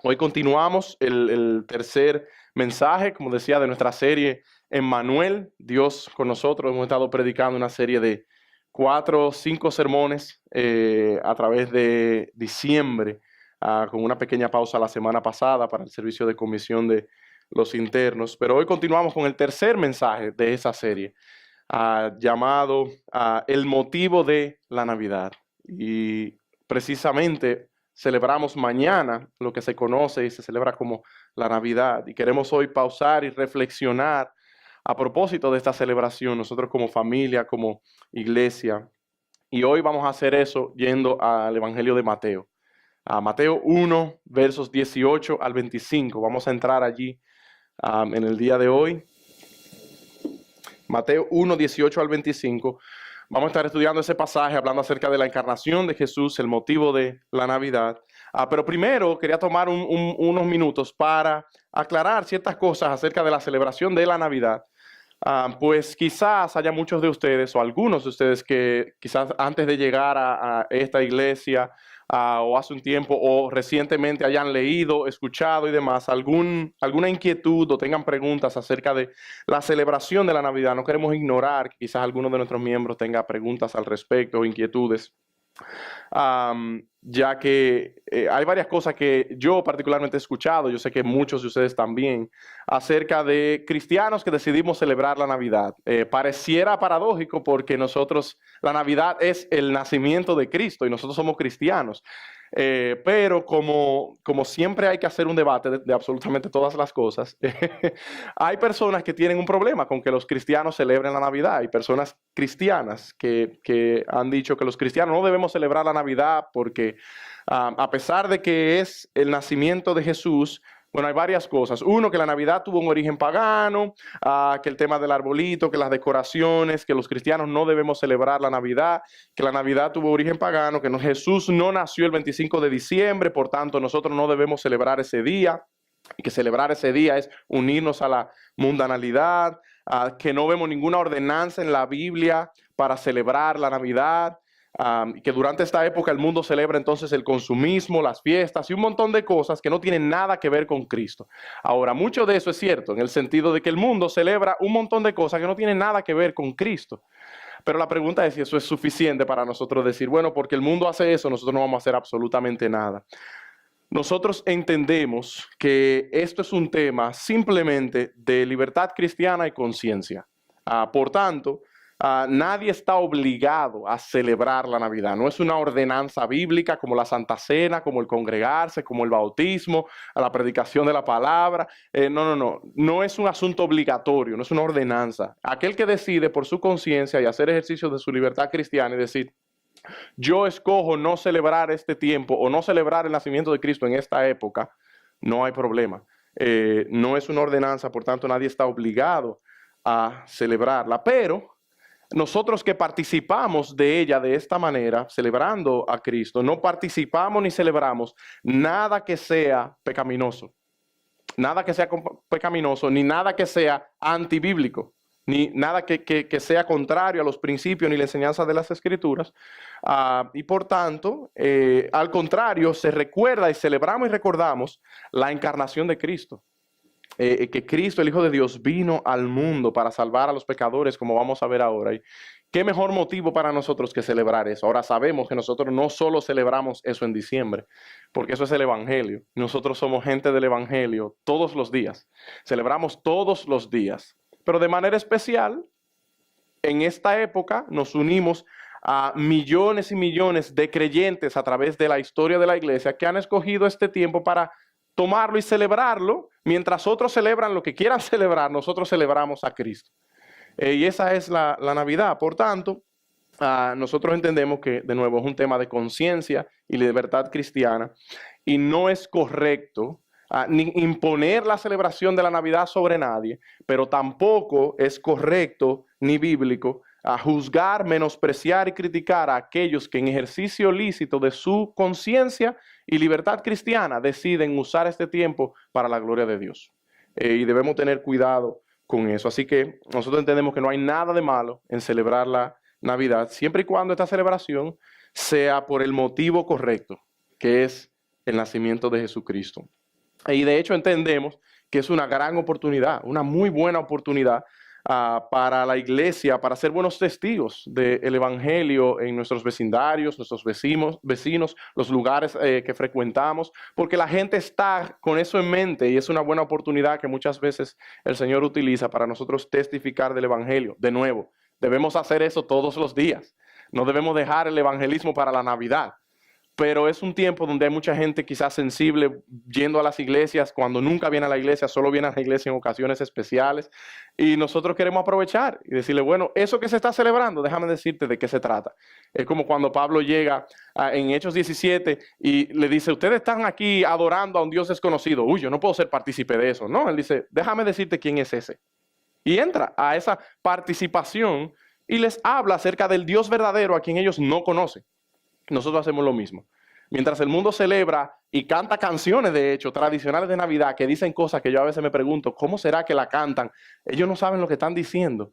Hoy continuamos el tercer mensaje, como decía, de nuestra serie Emmanuel, Dios con nosotros. Hemos estado predicando una serie de 4 o 5 sermones a través de diciembre, con una pequeña pausa la semana pasada para el servicio de comisión de los internos. Pero hoy continuamos con el tercer mensaje de esa serie, llamado El motivo de la Navidad. Y precisamente celebramos mañana lo que se conoce y se celebra como la Navidad. Y queremos hoy pausar y reflexionar a propósito de esta celebración, nosotros como familia, como iglesia. Y hoy vamos a hacer eso yendo al Evangelio de Mateo. A Mateo 1, versos 18 al 25. Vamos a entrar allí en el día de hoy. Mateo 1, 18 al 25. Vamos a estar estudiando ese pasaje, hablando acerca de la encarnación de Jesús, el motivo de la Navidad. Pero primero quería tomar unos minutos para aclarar ciertas cosas acerca de la celebración de la Navidad. Pues quizás haya muchos de ustedes o algunos de ustedes que quizás antes de llegar a esta iglesia o hace un tiempo o recientemente hayan leído, escuchado y demás alguna inquietud o tengan preguntas acerca de la celebración de la Navidad. No queremos ignorar que quizás alguno de nuestros miembros tenga preguntas al respecto o inquietudes. Ya que hay varias cosas que yo particularmente he escuchado, yo sé que muchos de ustedes también, acerca de cristianos que decidimos celebrar la Navidad. Pareciera paradójico porque la Navidad es el nacimiento de Cristo y nosotros somos cristianos. Pero como siempre hay que hacer un debate de absolutamente todas las cosas, hay personas que tienen un problema con que los cristianos celebren la Navidad. Hay personas cristianas que han dicho que los cristianos no debemos celebrar la Navidad porque a pesar de que es el nacimiento de Jesús, bueno, hay varias cosas. Uno, que la Navidad tuvo un origen pagano, que el tema del arbolito, que las decoraciones, que los cristianos no debemos celebrar la Navidad, que la Navidad tuvo origen pagano, que Jesús no nació el 25 de diciembre, por tanto nosotros no debemos celebrar ese día, y que celebrar ese día es unirnos a la mundanalidad, que no vemos ninguna ordenanza en la Biblia para celebrar la Navidad. Que durante esta época el mundo celebra entonces el consumismo, las fiestas y un montón de cosas que no tienen nada que ver con Cristo. Ahora, mucho de eso es cierto, en el sentido de que el mundo celebra un montón de cosas que no tienen nada que ver con Cristo. Pero la pregunta es si eso es suficiente para nosotros decir, bueno, porque el mundo hace eso, nosotros no vamos a hacer absolutamente nada. Nosotros entendemos que esto es un tema simplemente de libertad cristiana y conciencia. Por tanto, nadie está obligado a celebrar la Navidad. No es una ordenanza bíblica como la Santa Cena, como el congregarse, como el bautismo, a la predicación de la palabra. No es un asunto obligatorio, no es una ordenanza. Aquel que decide por su conciencia y hacer ejercicio de su libertad cristiana y decir, yo escojo no celebrar este tiempo o no celebrar el nacimiento de Cristo en esta época, no hay problema. No es una ordenanza, por tanto nadie está obligado a celebrarla, pero nosotros que participamos de ella de esta manera, celebrando a Cristo, no participamos ni celebramos nada que sea pecaminoso. Nada que sea pecaminoso, ni nada que sea antibíblico, ni nada que sea contrario a los principios ni la enseñanza de las Escrituras. Y por tanto, al contrario, se recuerda y celebramos y recordamos la encarnación de Cristo. Que Cristo, el Hijo de Dios, vino al mundo para salvar a los pecadores, como vamos a ver ahora. Y qué mejor motivo para nosotros que celebrar eso. Ahora sabemos que nosotros no solo celebramos eso en diciembre, porque eso es el Evangelio. Nosotros somos gente del Evangelio todos los días. Celebramos todos los días. Pero de manera especial, en esta época nos unimos a millones y millones de creyentes a través de la historia de la iglesia que han escogido este tiempo para tomarlo y celebrarlo. Mientras otros celebran lo que quieran celebrar, nosotros celebramos a Cristo. Y esa es la Navidad. Por tanto, nosotros entendemos que, de nuevo, es un tema de conciencia y libertad cristiana. Y no es correcto ni imponer la celebración de la Navidad sobre nadie, pero tampoco es correcto ni bíblico juzgar, menospreciar y criticar a aquellos que en ejercicio lícito de su conciencia y libertad cristiana deciden usar este tiempo para la gloria de Dios. Y debemos tener cuidado con eso. Así que nosotros entendemos que no hay nada de malo en celebrar la Navidad, siempre y cuando esta celebración sea por el motivo correcto, que es el nacimiento de Jesucristo. Y de hecho entendemos que es una gran oportunidad, una muy buena oportunidad para la iglesia, para ser buenos testigos del evangelio en nuestros vecindarios, nuestros vecinos, los lugares que frecuentamos, porque la gente está con eso en mente y es una buena oportunidad que muchas veces el Señor utiliza para nosotros testificar del evangelio. De nuevo, debemos hacer eso todos los días. No debemos dejar el evangelismo para la Navidad. Pero es un tiempo donde hay mucha gente quizás sensible yendo a las iglesias cuando nunca viene a la iglesia, solo viene a la iglesia en ocasiones especiales. Y nosotros queremos aprovechar y decirle, bueno, eso que se está celebrando, déjame decirte de qué se trata. Es como cuando Pablo llega en Hechos 17 y le dice, ustedes están aquí adorando a un Dios desconocido. Uy, yo no puedo ser partícipe de eso. No, él dice, déjame decirte quién es ese. Y entra a esa participación y les habla acerca del Dios verdadero a quien ellos no conocen. Nosotros hacemos lo mismo. Mientras el mundo celebra y canta canciones, de hecho, tradicionales de Navidad, que dicen cosas que yo a veces me pregunto, ¿cómo será que la cantan? Ellos no saben lo que están diciendo.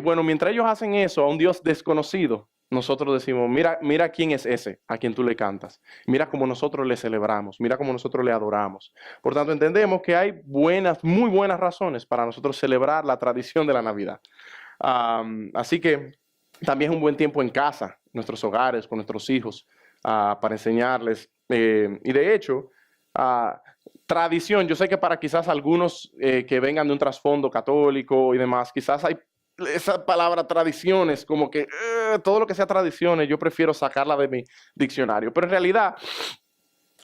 Bueno, mientras ellos hacen eso a un Dios desconocido, nosotros decimos, mira quién es ese a quien tú le cantas. Mira cómo nosotros le celebramos, mira cómo nosotros le adoramos. Por tanto, entendemos que hay muy buenas razones para nosotros celebrar la tradición de la Navidad. Así que también es un buen tiempo en casa, nuestros hogares, con nuestros hijos, para enseñarles. Y de hecho, tradición, yo sé que para quizás algunos que vengan de un trasfondo católico y demás, quizás hay esa palabra tradiciones, como que todo lo que sea tradiciones, yo prefiero sacarla de mi diccionario. Pero en realidad,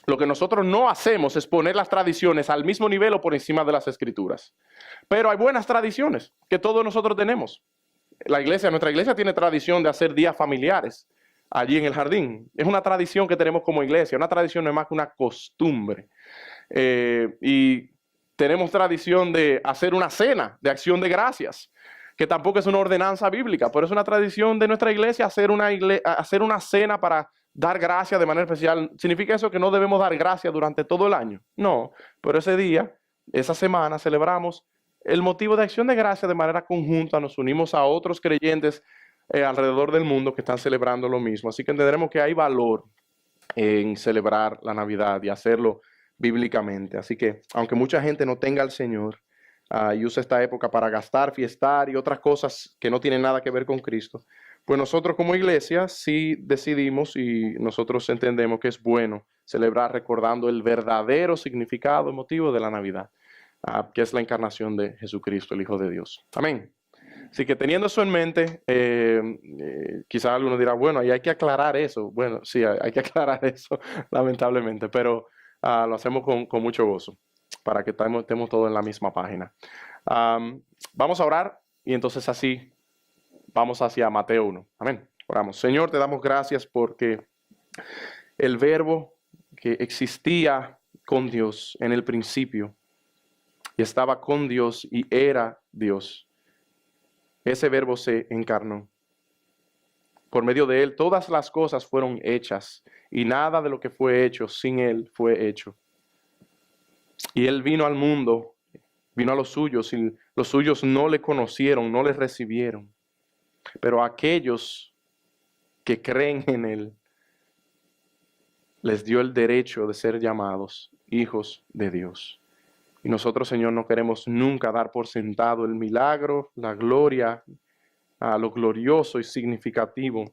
lo que nosotros no hacemos es poner las tradiciones al mismo nivel o por encima de las escrituras. Pero hay buenas tradiciones que todos nosotros tenemos. Nuestra iglesia tiene tradición de hacer días familiares allí en el jardín. Es una tradición que tenemos como iglesia. Una tradición no es más que una costumbre. Y tenemos tradición de hacer una cena de acción de gracias, que tampoco es una ordenanza bíblica, pero es una tradición de nuestra iglesia hacer una cena para dar gracias de manera especial. ¿Significa eso que no debemos dar gracias durante todo el año? No, pero ese día, esa semana, celebramos el motivo de acción de gracias de manera conjunta. Nos unimos a otros creyentes alrededor del mundo que están celebrando lo mismo. Así que entenderemos que hay valor en celebrar la Navidad y hacerlo bíblicamente. Así que, aunque mucha gente no tenga al Señor y usa esta época para gastar, fiestar y otras cosas que no tienen nada que ver con Cristo, pues nosotros como iglesia sí decidimos y nosotros entendemos que es bueno celebrar recordando el verdadero significado y motivo de la Navidad, que es la encarnación de Jesucristo, el Hijo de Dios. Amén. Así que teniendo eso en mente, quizás alguno dirá, bueno, ahí hay que aclarar eso. Bueno, sí, hay que aclarar eso, lamentablemente, pero lo hacemos con mucho gozo, para que estemos todos en la misma página. Vamos a orar y entonces así vamos hacia Mateo 1. Amén. Oramos. Señor, te damos gracias porque el verbo que existía con Dios en el principio y estaba con Dios y era Dios, ese verbo se encarnó. Por medio de él todas las cosas fueron hechas y nada de lo que fue hecho sin él fue hecho. Y él vino al mundo, vino a los suyos y los suyos no le conocieron, no le recibieron. Pero a aquellos que creen en él, les dio el derecho de ser llamados hijos de Dios. Y nosotros, Señor, no queremos nunca dar por sentado el milagro, la gloria, lo glorioso y significativo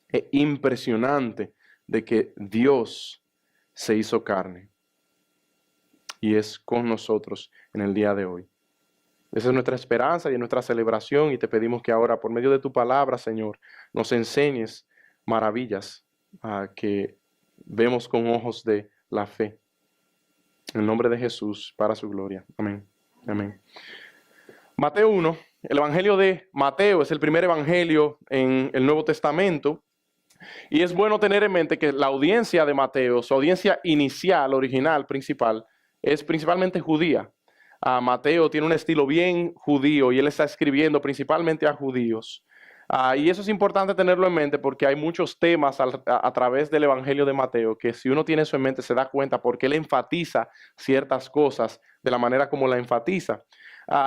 e impresionante de que Dios se hizo carne y es con nosotros en el día de hoy. Esa es nuestra esperanza y nuestra celebración, y te pedimos que ahora, por medio de tu palabra, Señor, nos enseñes maravillas que vemos con ojos de la fe. En el nombre de Jesús, para su gloria. Amén. Amén. Mateo 1, el Evangelio de Mateo es el primer evangelio en el Nuevo Testamento. Y es bueno tener en mente que la audiencia de Mateo, su audiencia inicial, original, principal, es principalmente judía. Mateo tiene un estilo bien judío y él está escribiendo principalmente a judíos. Y eso es importante tenerlo en mente porque hay muchos temas a través del Evangelio de Mateo que si uno tiene eso en mente se da cuenta porque él enfatiza ciertas cosas de la manera como la enfatiza.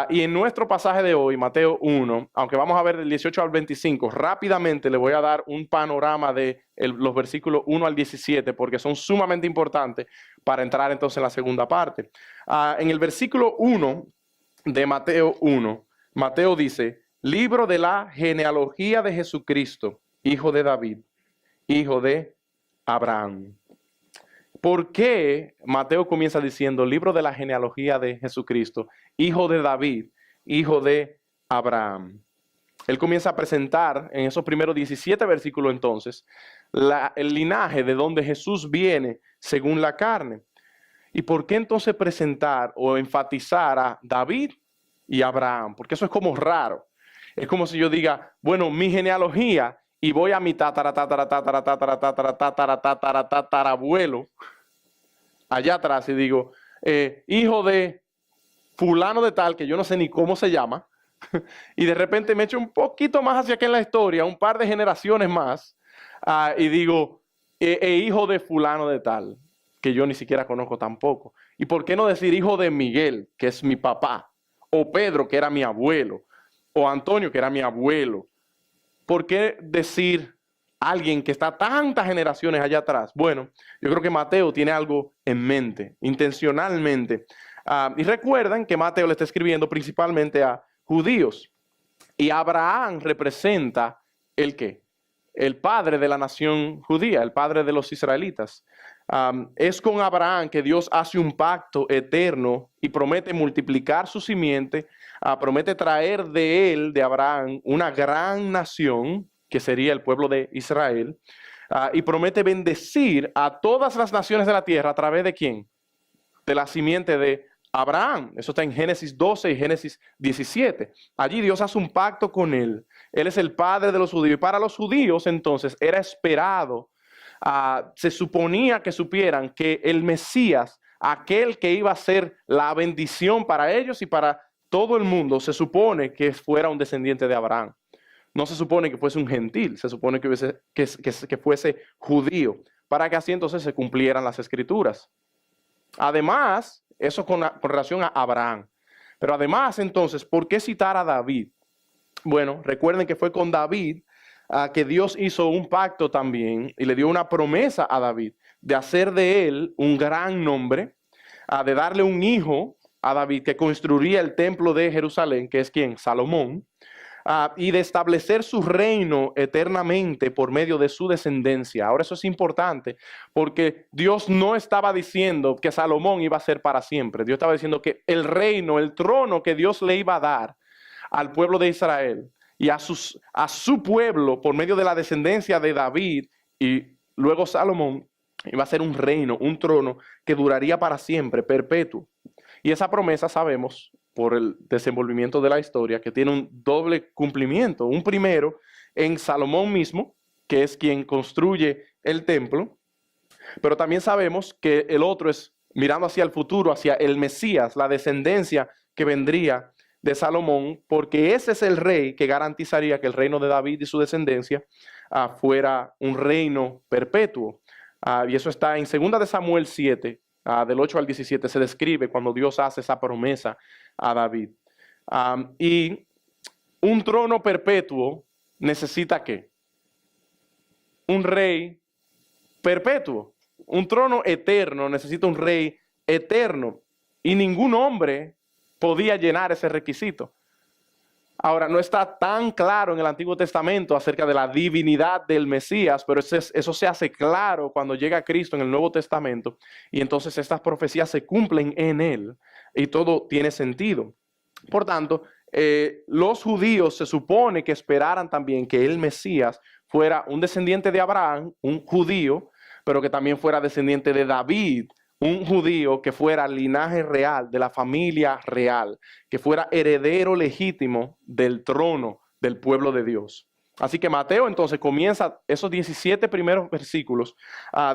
Y en nuestro pasaje de hoy, Mateo 1, aunque vamos a ver del 18 al 25, rápidamente le voy a dar un panorama de los versículos 1 al 17, porque son sumamente importantes para entrar entonces en la segunda parte. En el versículo 1 de Mateo 1, Mateo dice, libro de la genealogía de Jesucristo, hijo de David, hijo de Abraham. ¿Por qué Mateo comienza diciendo libro de la genealogía de Jesucristo, hijo de David, hijo de Abraham? Él comienza a presentar en esos primeros 17 versículos entonces el linaje de donde Jesús viene según la carne. ¿Y por qué entonces presentar o enfatizar a David y Abraham? Porque eso es como raro. Es como si yo diga, bueno, mi genealogía y voy a mi tatarabuelo allá atrás y digo, hijo de fulano de tal, que yo no sé ni cómo se llama, y de repente me echo un poquito más hacia acá en la historia, un par de generaciones más, y digo, hijo de fulano de tal, que yo ni siquiera conozco tampoco. ¿Y por qué no decir hijo de Miguel, que es mi papá? O Pedro, que era mi abuelo, o Antonio, que era mi abuelo. ¿Por qué decir alguien que está tantas generaciones allá atrás? Bueno, yo creo que Mateo tiene algo en mente, intencionalmente. Y recuerdan que Mateo le está escribiendo principalmente a judíos. Y Abraham representa ¿el qué? El padre de la nación judía, el padre de los israelitas. Es con Abraham que Dios hace un pacto eterno y promete multiplicar su simiente, promete traer de él, de Abraham, una gran nación, que sería el pueblo de Israel, y promete bendecir a todas las naciones de la tierra a través de ¿quién? De la simiente de Abraham. Eso está en Génesis 12 y Génesis 17. Allí Dios hace un pacto con él. Él es el padre de los judíos. Y para los judíos entonces era esperado, se suponía que supieran que el Mesías, aquel que iba a ser la bendición para ellos y para todo el mundo, se supone que fuera un descendiente de Abraham. No se supone que fuese un gentil, se supone que fuese judío, para que así entonces se cumplieran las escrituras. Además, eso con relación a Abraham. Pero además entonces, ¿por qué citar a David? Bueno, recuerden que fue con David que Dios hizo un pacto también y le dio una promesa a David de hacer de él un gran nombre, de darle un hijo a David que construiría el templo de Jerusalén, que es ¿quién? Salomón, y de establecer su reino eternamente por medio de su descendencia. Ahora eso es importante porque Dios no estaba diciendo que Salomón iba a ser para siempre. Dios estaba diciendo que el reino, el trono que Dios le iba a dar al pueblo de Israel y a su pueblo por medio de la descendencia de David y luego Salomón, iba a ser un reino, un trono que duraría para siempre, perpetuo. Y esa promesa sabemos por el desenvolvimiento de la historia que tiene un doble cumplimiento. Un primero en Salomón mismo, que es quien construye el templo, pero también sabemos que el otro es mirando hacia el futuro, hacia el Mesías, la descendencia que vendría de Salomón, porque ese es el rey que garantizaría que el reino de David y su descendencia fuera un reino perpetuo. Y eso está en 2 de Samuel 7, del 8 al 17, se describe cuando Dios hace esa promesa a David. Y un trono perpetuo necesita ¿qué? Un rey perpetuo. Un trono eterno necesita un rey eterno. Y ningún hombre podía llenar ese requisito. Ahora, no está tan claro en el Antiguo Testamento acerca de la divinidad del Mesías, pero eso se hace claro cuando llega Cristo en el Nuevo Testamento y entonces estas profecías se cumplen en él y todo tiene sentido. Por tanto, los judíos se supone que esperaran también que el Mesías fuera un descendiente de Abraham, un judío, pero que también fuera descendiente de David, un judío que fuera linaje real, de la familia real, que fuera heredero legítimo del trono del pueblo de Dios. Así que Mateo entonces comienza esos 17 primeros versículos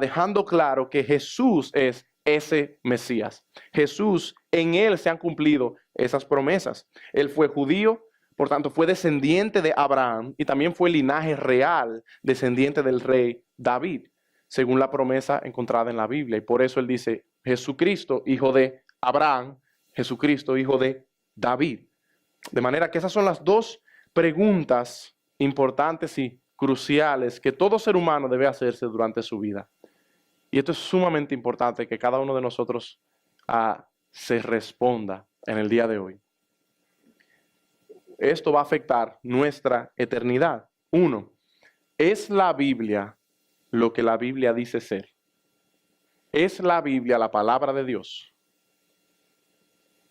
dejando claro que Jesús es ese Mesías. Jesús, en él se han cumplido esas promesas. Él fue judío, por tanto fue descendiente de Abraham y también fue linaje real, descendiente del rey David, según la promesa encontrada en la Biblia. Y por eso él dice, Jesucristo, hijo de Abraham, Jesucristo, hijo de David. De manera que esas son las dos preguntas importantes y cruciales que todo ser humano debe hacerse durante su vida. Y esto es sumamente importante que cada uno de nosotros se responda en el día de hoy. Esto va a afectar nuestra eternidad. 1. ¿Es la Biblia lo que la Biblia dice ser? ¿Es la Biblia la palabra de Dios?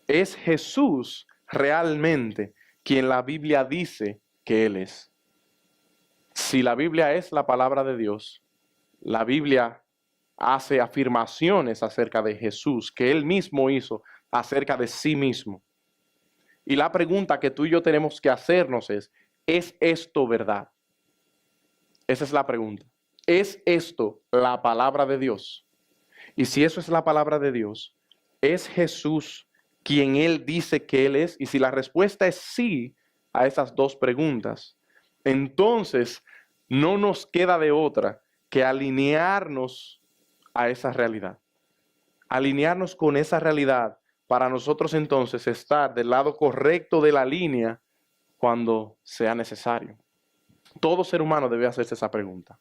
¿Es Jesús realmente quien la Biblia dice que Él es? Si la Biblia es la palabra de Dios, la Biblia hace afirmaciones acerca de Jesús que Él mismo hizo acerca de sí mismo. Y la pregunta que tú y yo tenemos que hacernos ¿es esto verdad? Esa es la pregunta. ¿Es esto la palabra de Dios? Y si eso es la palabra de Dios, ¿es Jesús quien Él dice que Él es? Y si la respuesta es sí a esas dos preguntas, entonces no nos queda de otra que alinearnos a esa realidad. Alinearnos con esa realidad para nosotros entonces estar del lado correcto de la línea cuando sea necesario. Todo ser humano debe hacerse esa pregunta.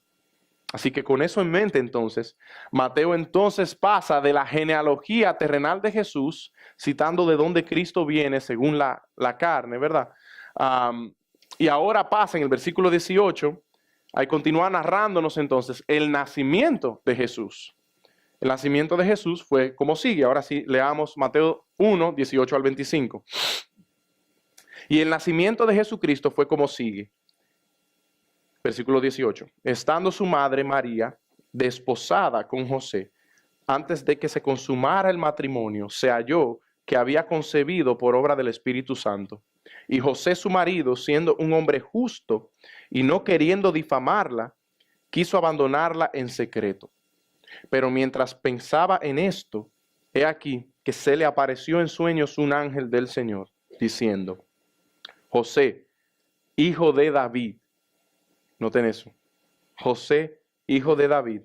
Así que con eso en mente entonces, Mateo entonces pasa de la genealogía terrenal de Jesús, citando de dónde Cristo viene según la carne, ¿verdad? Y ahora pasa en el versículo 18, ahí continúa narrándonos entonces el nacimiento de Jesús. El nacimiento de Jesús fue como sigue. Ahora sí, leamos Mateo 1, 18 al 25. Y el nacimiento de Jesucristo fue como sigue. Versículo 18. Estando su madre María desposada con José, antes de que se consumara el matrimonio, se halló que había concebido por obra del Espíritu Santo. Y José su marido, siendo un hombre justo y no queriendo difamarla, quiso abandonarla en secreto. Pero mientras pensaba en esto, he aquí que se le apareció en sueños un ángel del Señor, diciendo: José, hijo de David, noten eso, José, hijo de David,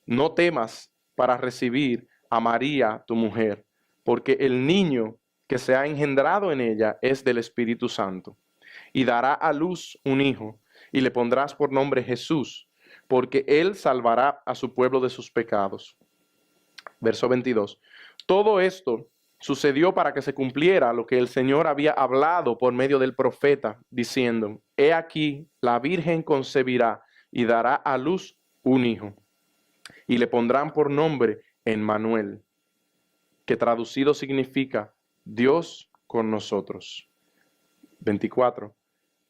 no temas para recibir a María, tu mujer, porque el niño que se ha engendrado en ella es del Espíritu Santo. Y dará a luz un hijo, y le pondrás por nombre Jesús, porque él salvará a su pueblo de sus pecados. Verso 22. Todo esto sucedió para que se cumpliera lo que el Señor había hablado por medio del profeta, diciendo: He aquí, la Virgen concebirá y dará a luz un hijo, y le pondrán por nombre Emmanuel, que traducido significa Dios con nosotros. 24.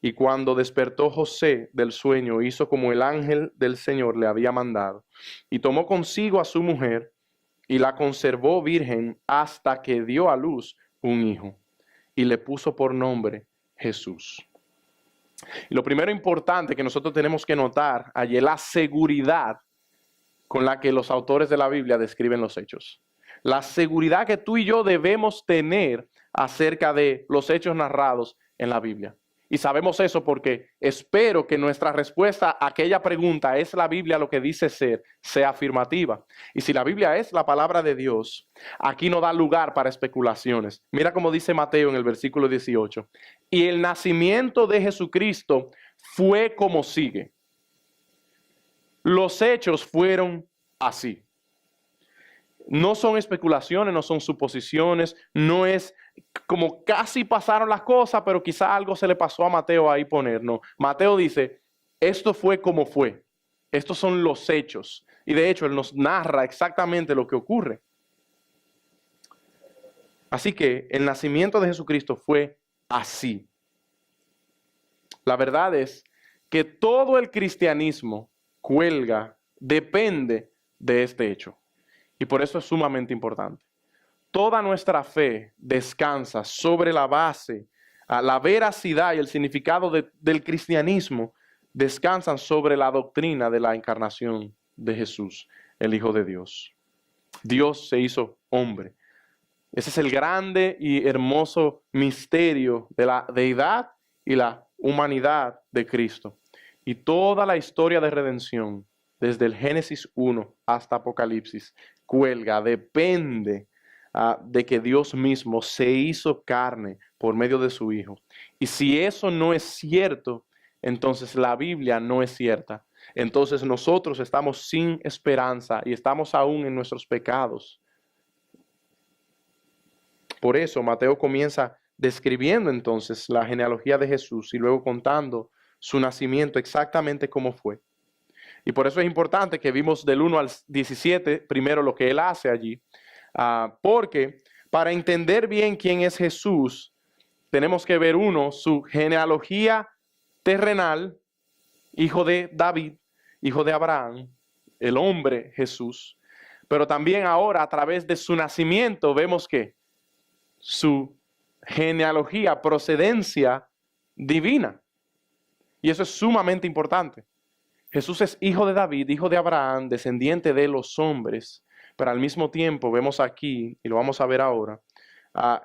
Y cuando despertó José del sueño, hizo como el ángel del Señor le había mandado, y tomó consigo a su mujer, y la conservó virgen hasta que dio a luz un hijo, y le puso por nombre Jesús. Y lo primero importante que nosotros tenemos que notar allí es la seguridad con la que los autores de la Biblia describen los hechos. La seguridad que tú y yo debemos tener acerca de los hechos narrados en la Biblia. Y sabemos eso porque espero que nuestra respuesta a aquella pregunta, ¿es la Biblia lo que dice ser?, sea afirmativa. Y si la Biblia es la palabra de Dios, aquí no da lugar para especulaciones. Mira cómo dice Mateo en el versículo 18. Y el nacimiento de Jesucristo fue como sigue. Los hechos fueron así. No son especulaciones, no son suposiciones, no es como casi pasaron las cosas, pero quizá algo se le pasó a Mateo ahí poner. No, Mateo dice, esto fue como fue. Estos son los hechos. Y de hecho, él nos narra exactamente lo que ocurre. Así que el nacimiento de Jesucristo fue así. La verdad es que todo el cristianismo cuelga, depende de este hecho. Y por eso es sumamente importante. Toda nuestra fe descansa sobre la base, la veracidad y el significado del cristianismo descansan sobre la doctrina de la encarnación de Jesús, el Hijo de Dios. Dios se hizo hombre. Ese es el grande y hermoso misterio de la deidad y la humanidad de Cristo. Y toda la historia de redención, desde el Génesis 1 hasta Apocalipsis, cuelga, depende de que Dios mismo se hizo carne por medio de su Hijo. Y si eso no es cierto, entonces la Biblia no es cierta. Entonces nosotros estamos sin esperanza y estamos aún en nuestros pecados. Por eso Mateo comienza describiendo entonces la genealogía de Jesús y luego contando su nacimiento exactamente como fue. Y por eso es importante que vimos del 1 al 17 primero lo que él hace allí, porque para entender bien quién es Jesús, tenemos que ver su genealogía terrenal, hijo de David, hijo de Abraham, el hombre Jesús, pero también ahora a través de su nacimiento vemos que su genealogía, procedencia divina. Y eso es sumamente importante. Jesús es hijo de David, hijo de Abraham, descendiente de los hombres, pero al mismo tiempo vemos aquí, y lo vamos a ver ahora,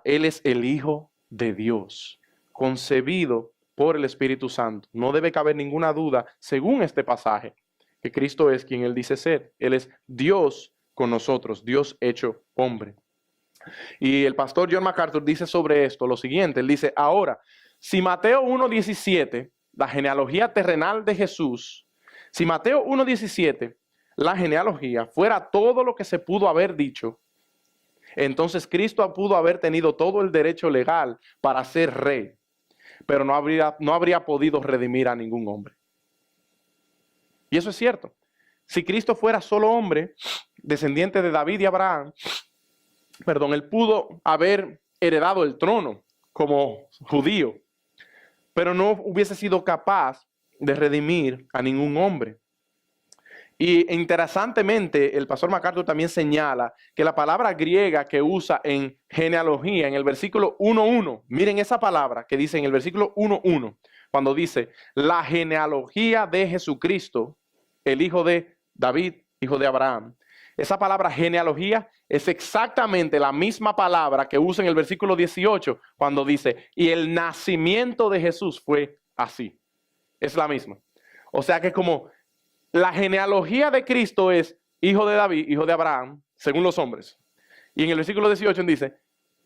Él es el Hijo de Dios, concebido por el Espíritu Santo. No debe caber ninguna duda, según este pasaje, que Cristo es quien Él dice ser. Él es Dios con nosotros, Dios hecho hombre. Y el pastor John MacArthur dice sobre esto lo siguiente, él dice, ahora, si Mateo 1:17, la genealogía terrenal de Jesús, si Mateo 1:17, la genealogía, fuera todo lo que se pudo haber dicho, entonces Cristo pudo haber tenido todo el derecho legal para ser rey, pero no habría podido redimir a ningún hombre. Y eso es cierto. Si Cristo fuera solo hombre, descendiente de David y Abraham, él pudo haber heredado el trono como judío, pero no hubiese sido capaz de redimir a ningún hombre. Y interesantemente, el pastor MacArthur también señala que la palabra griega que usa en genealogía, en el versículo 1:1, miren esa palabra que dice en el versículo 1:1, cuando dice la genealogía de Jesucristo, el hijo de David, hijo de Abraham. Esa palabra genealogía es exactamente la misma palabra que usa en el versículo 18 cuando dice, y el nacimiento de Jesús fue así. Es la misma. O sea que como la genealogía de Cristo es hijo de David, hijo de Abraham, según los hombres. Y en el versículo 18 dice,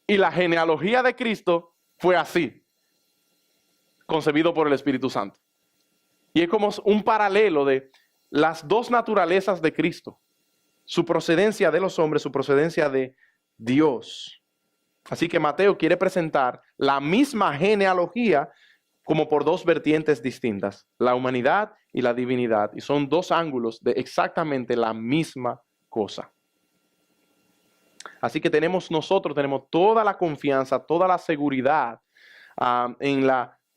y la genealogía de Cristo fue así, concebido por el Espíritu Santo. Y es como un paralelo de las dos naturalezas de Cristo. Su procedencia de los hombres, su procedencia de Dios. Así que Mateo quiere presentar la misma genealogía como por dos vertientes distintas, la humanidad y la divinidad. Y son dos ángulos de exactamente la misma cosa. Así que tenemos toda la confianza, toda la seguridad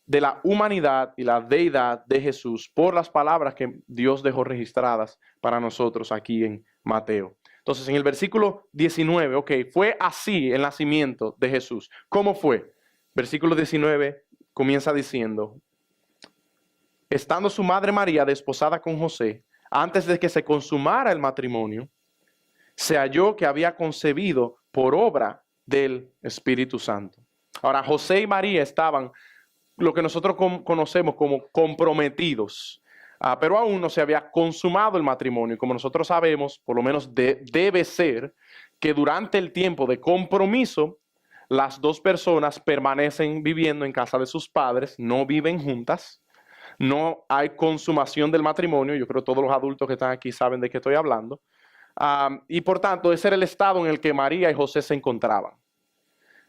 de la humanidad y la deidad de Jesús por las palabras que Dios dejó registradas para nosotros aquí en Mateo. Entonces, en el versículo 19, fue así el nacimiento de Jesús. ¿Cómo fue? Versículo 19 comienza diciendo, estando su madre María desposada con José, antes de que se consumara el matrimonio, se halló que había concebido por obra del Espíritu Santo. Ahora, José y María estaban lo que nosotros conocemos como comprometidos, pero aún no se había consumado el matrimonio. Como nosotros sabemos, por lo menos debe ser que durante el tiempo de compromiso, las dos personas permanecen viviendo en casa de sus padres, no viven juntas, no hay consumación del matrimonio. Yo creo que todos los adultos que están aquí saben de qué estoy hablando. Y por tanto, ese era el estado en el que María y José se encontraban.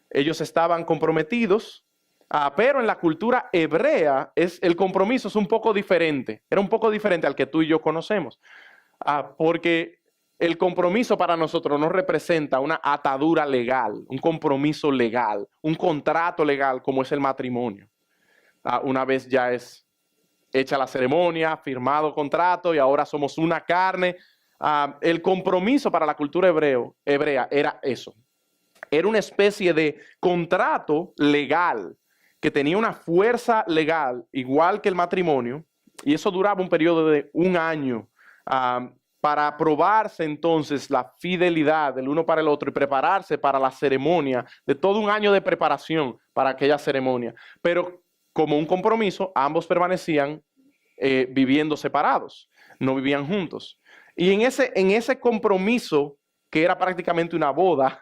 Ellos estaban comprometidos, pero en la cultura hebrea el compromiso es un poco diferente. Era un poco diferente al que tú y yo conocemos. Porque el compromiso para nosotros no representa una atadura legal, un compromiso legal, un contrato legal como es el matrimonio. Una vez ya es hecha la ceremonia, firmado contrato y ahora somos una carne. El compromiso para la cultura hebrea era eso. Era una especie de contrato legal que tenía una fuerza legal igual que el matrimonio, y eso duraba un periodo de 1 año para probarse entonces la fidelidad del uno para el otro y prepararse para la ceremonia, de todo 1 año de preparación para aquella ceremonia. Pero como un compromiso, ambos permanecían viviendo separados, no vivían juntos. Y en ese compromiso que era prácticamente una boda.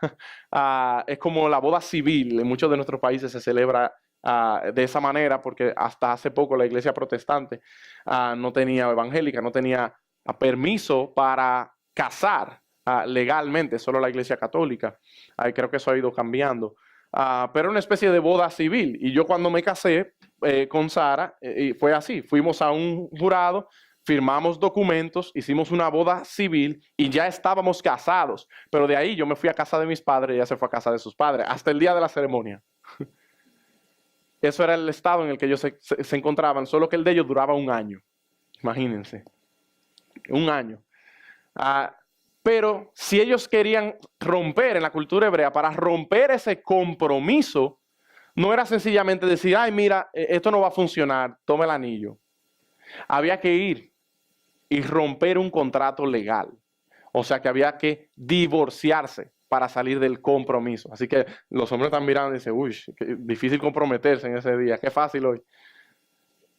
Es como la boda civil. En muchos de nuestros países se celebra de esa manera, porque hasta hace poco la iglesia protestante no tenía, evangélica, no tenía permiso para casar legalmente, solo la iglesia católica. Creo que eso ha ido cambiando. Pero una especie de boda civil. Y yo cuando me casé con Sara, fue así. Fuimos a un jurado, firmamos documentos, hicimos una boda civil y ya estábamos casados. Pero de ahí yo me fui a casa de mis padres y ella se fue a casa de sus padres, hasta el día de la ceremonia. Eso era el estado en el que ellos se encontraban, solo que el de ellos duraba un año. Imagínense, un año. Pero si ellos querían romper en la cultura hebrea, para romper ese compromiso, no era sencillamente decir, ay, mira, esto no va a funcionar, toma el anillo. Había que ir y romper un contrato legal. O sea que había que divorciarse para salir del compromiso. Así que los hombres están mirando y dicen, uy, qué difícil comprometerse en ese día, qué fácil hoy.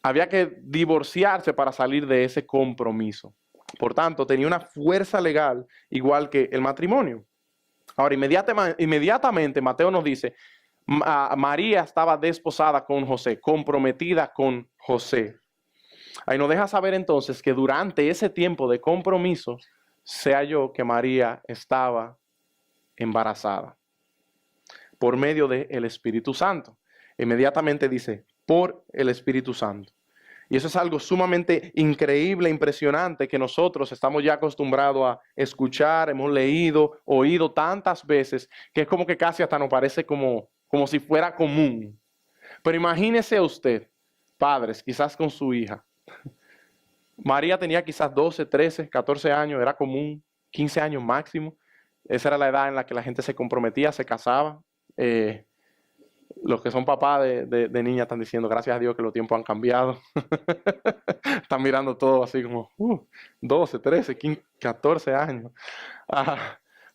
Había que divorciarse para salir de ese compromiso. Por tanto, tenía una fuerza legal igual que el matrimonio. Ahora, inmediatamente Mateo nos dice, María estaba desposada con José, comprometida con José. Ahí nos deja saber entonces que durante ese tiempo de compromiso se halló que María estaba embarazada por medio del Espíritu Santo. Inmediatamente dice, por el Espíritu Santo. Y eso es algo sumamente increíble, impresionante, que nosotros estamos ya acostumbrados a escuchar, hemos leído, oído tantas veces, que es como que casi hasta nos parece como si fuera común. Pero imagínese usted, padres, quizás con su hija. María tenía quizás 12, 13, 14 años, era común, 15 años máximo. Esa era la edad en la que la gente se comprometía, se casaba. Los que son papás de niñas están diciendo, gracias a Dios que los tiempos han cambiado. Están mirando todo así como 12, 13, 15, 14 años.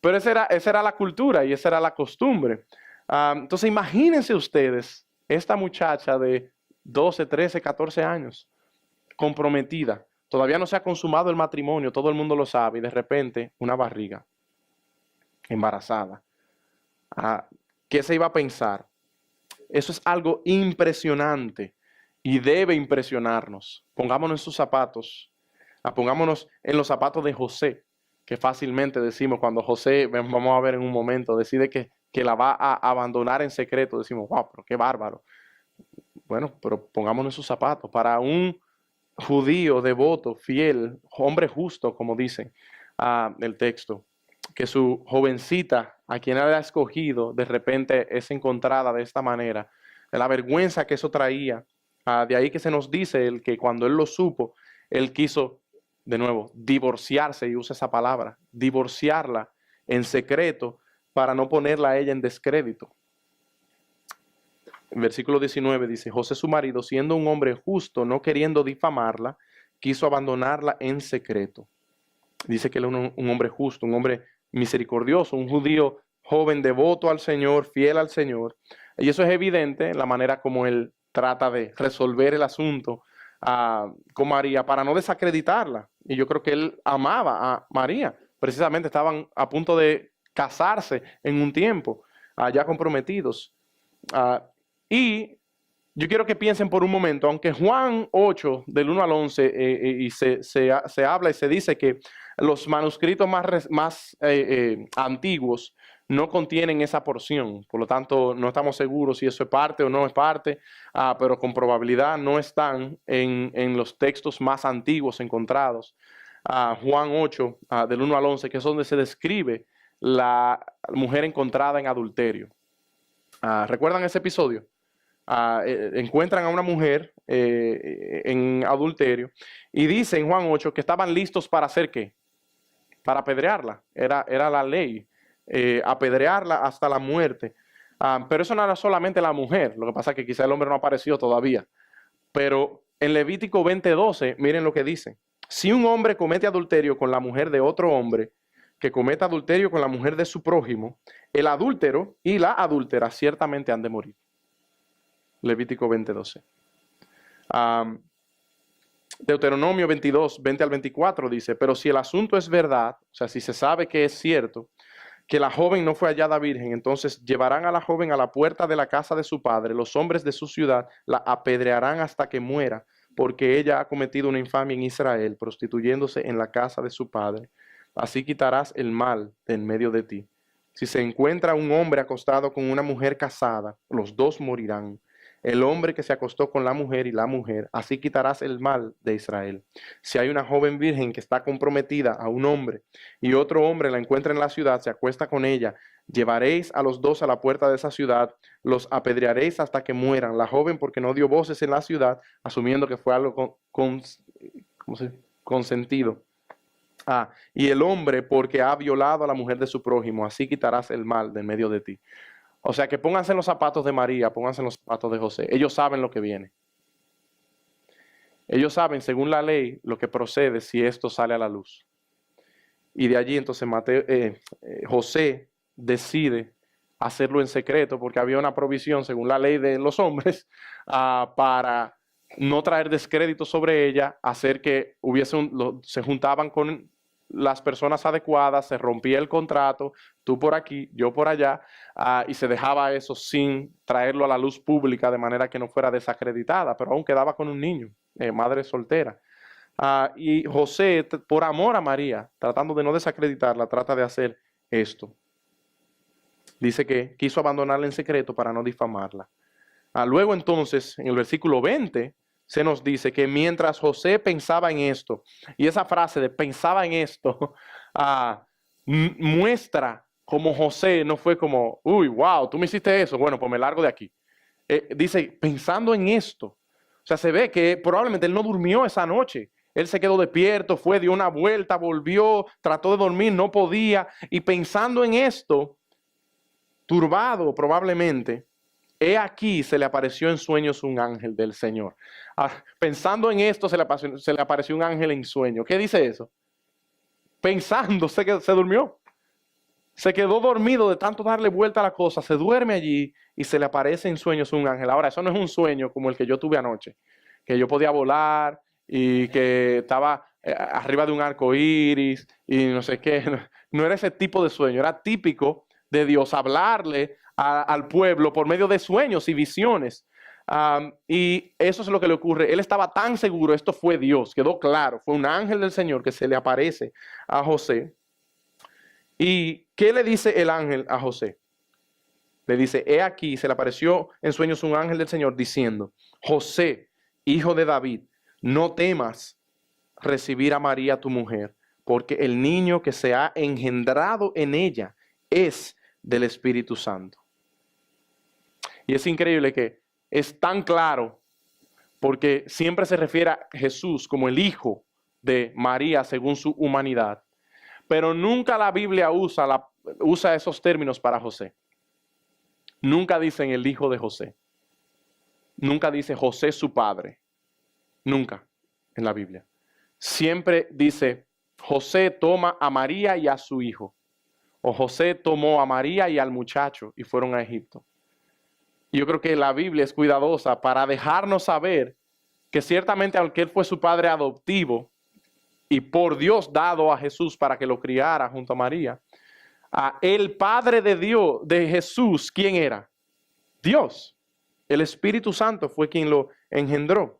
Pero esa era la cultura y esa era la costumbre. Entonces imagínense ustedes, esta muchacha de 12, 13, 14 años, comprometida. Todavía no se ha consumado el matrimonio, todo el mundo lo sabe, y de repente una barriga, embarazada. ¿Qué se iba a pensar? Eso es algo impresionante y debe impresionarnos. Pongámonos en sus zapatos, pongámonos en los zapatos de José, que fácilmente decimos cuando José, vamos a ver en un momento, decide que la va a abandonar en secreto, decimos, wow, pero qué bárbaro. Bueno, pero pongámonos en sus zapatos. Para un judío devoto, fiel, hombre justo, como dice el texto, que su jovencita, a quien había escogido, de repente es encontrada de esta manera, de la vergüenza que eso traía. De ahí que se nos dice que cuando él lo supo, él quiso, de nuevo, divorciarse, y usa esa palabra, divorciarla en secreto para no ponerla a ella en descrédito. En versículo 19 dice, José su marido, siendo un hombre justo, no queriendo difamarla, quiso abandonarla en secreto. Dice que él era un hombre justo, un hombre misericordioso, un judío joven, devoto al Señor, fiel al Señor. Y eso es evidente en la manera como él trata de resolver el asunto con María para no desacreditarla. Y yo creo que él amaba a María. Precisamente estaban a punto de casarse en un tiempo, ya comprometidos. Y yo quiero que piensen por un momento, aunque Juan 8, del 1 al 11, y se habla y se dice que los manuscritos más antiguos no contienen esa porción. Por lo tanto, no estamos seguros si eso es parte o no es parte, pero con probabilidad no están en los textos más antiguos encontrados. Juan 8, del 1 al 11, que es donde se describe la mujer encontrada en adulterio. ¿Recuerdan ese episodio? Encuentran a una mujer en adulterio y dice en Juan 8 que estaban listos para hacer ¿qué? Para apedrearla. Era la ley, apedrearla hasta la muerte. Pero eso no era solamente la mujer, lo que pasa es que quizá el hombre no apareció todavía. Pero en Levítico 20:12, miren lo que dice. Si un hombre comete adulterio con la mujer de otro hombre, que cometa adulterio con la mujer de su prójimo, el adúltero y la adúltera ciertamente han de morir. Levítico 20:12. Deuteronomio 22, 20 al 24 dice, pero si el asunto es verdad, o sea, si se sabe que es cierto, que la joven no fue hallada virgen, entonces llevarán a la joven a la puerta de la casa de su padre. Los hombres de su ciudad la apedrearán hasta que muera, porque ella ha cometido una infamia en Israel, prostituyéndose en la casa de su padre. Así quitarás el mal de en medio de ti. Si se encuentra un hombre acostado con una mujer casada, los dos morirán. El hombre que se acostó con la mujer y la mujer, así quitarás el mal de Israel. Si hay una joven virgen que está comprometida a un hombre y otro hombre la encuentra en la ciudad, se acuesta con ella, llevaréis a los dos a la puerta de esa ciudad, los apedrearéis hasta que mueran. La joven porque no dio voces en la ciudad, asumiendo que fue algo consentido. Y el hombre porque ha violado a la mujer de su prójimo, así quitarás el mal de en medio de ti. O sea que pónganse en los zapatos de María, pónganse en los zapatos de José. Ellos saben lo que viene. Ellos saben, según la ley, lo que procede si esto sale a la luz. Y de allí entonces José decide hacerlo en secreto porque había una provisión, según la ley de los hombres, para no traer descrédito sobre ella, hacer que se juntaban con las personas adecuadas, se rompía el contrato, tú por aquí, yo por allá, y se dejaba eso sin traerlo a la luz pública de manera que no fuera desacreditada, pero aún quedaba con un niño, madre soltera. Y José, por amor a María, tratando de no desacreditarla, trata de hacer esto. Dice que quiso abandonarla en secreto para no difamarla. Luego entonces, en el versículo 20, se nos dice que mientras José pensaba en esto, y esa frase de pensaba en esto, muestra cómo José no fue como, uy, wow, tú me hiciste eso, bueno, pues me largo de aquí. Dice, pensando en esto, o sea, se ve que probablemente él no durmió esa noche. Él se quedó despierto, dio una vuelta, volvió, trató de dormir, no podía, y pensando en esto, turbado probablemente, he aquí se le apareció en sueños un ángel del Señor. Pensando en esto, se le apareció un ángel en sueño. ¿Qué dice eso? Pensando, se durmió. Se quedó dormido de tanto darle vuelta a la cosa. Se duerme allí y se le aparece en sueños un ángel. Ahora, eso no es un sueño como el que yo tuve anoche. Que yo podía volar y que estaba arriba de un arco iris y no sé qué. No era ese tipo de sueño. Era típico de Dios hablarle al pueblo por medio de sueños y visiones. Y eso es lo que le ocurre. Él estaba tan seguro, esto fue Dios, quedó claro, fue un ángel del Señor que se le aparece a José. ¿Y qué le dice el ángel a José? Le dice, he aquí, se le apareció en sueños un ángel del Señor diciendo, José, hijo de David, no temas recibir a María tu mujer, porque el niño que se ha engendrado en ella es del Espíritu Santo. Y es increíble que es tan claro, porque siempre se refiere a Jesús como el hijo de María según su humanidad, pero nunca la Biblia usa esos términos para José. Nunca dicen el hijo de José. Nunca dice José su padre. Nunca en la Biblia. Siempre dice José toma a María y a su hijo. O José tomó a María y al muchacho y fueron a Egipto. Yo creo que la Biblia es cuidadosa para dejarnos saber que ciertamente aunque él fue su padre adoptivo y por Dios dado a Jesús para que lo criara junto a María, el padre de Dios, de Jesús, ¿quién era? Dios. El Espíritu Santo fue quien lo engendró.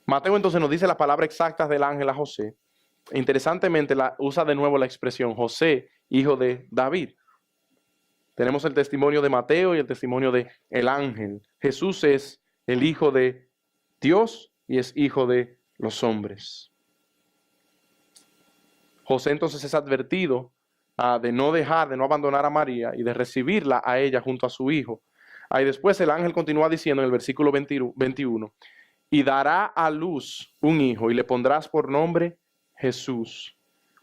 Mateo entonces nos dice las palabras exactas del ángel a José. Interesantemente usa de nuevo la expresión José, hijo de David. Tenemos el testimonio de Mateo y el testimonio de el ángel. Jesús es el hijo de Dios y es hijo de los hombres. José entonces es advertido de no abandonar a María y de recibirla a ella junto a su hijo. Y después el ángel continúa diciendo en el versículo 21, y dará a luz un hijo y le pondrás por nombre Jesús,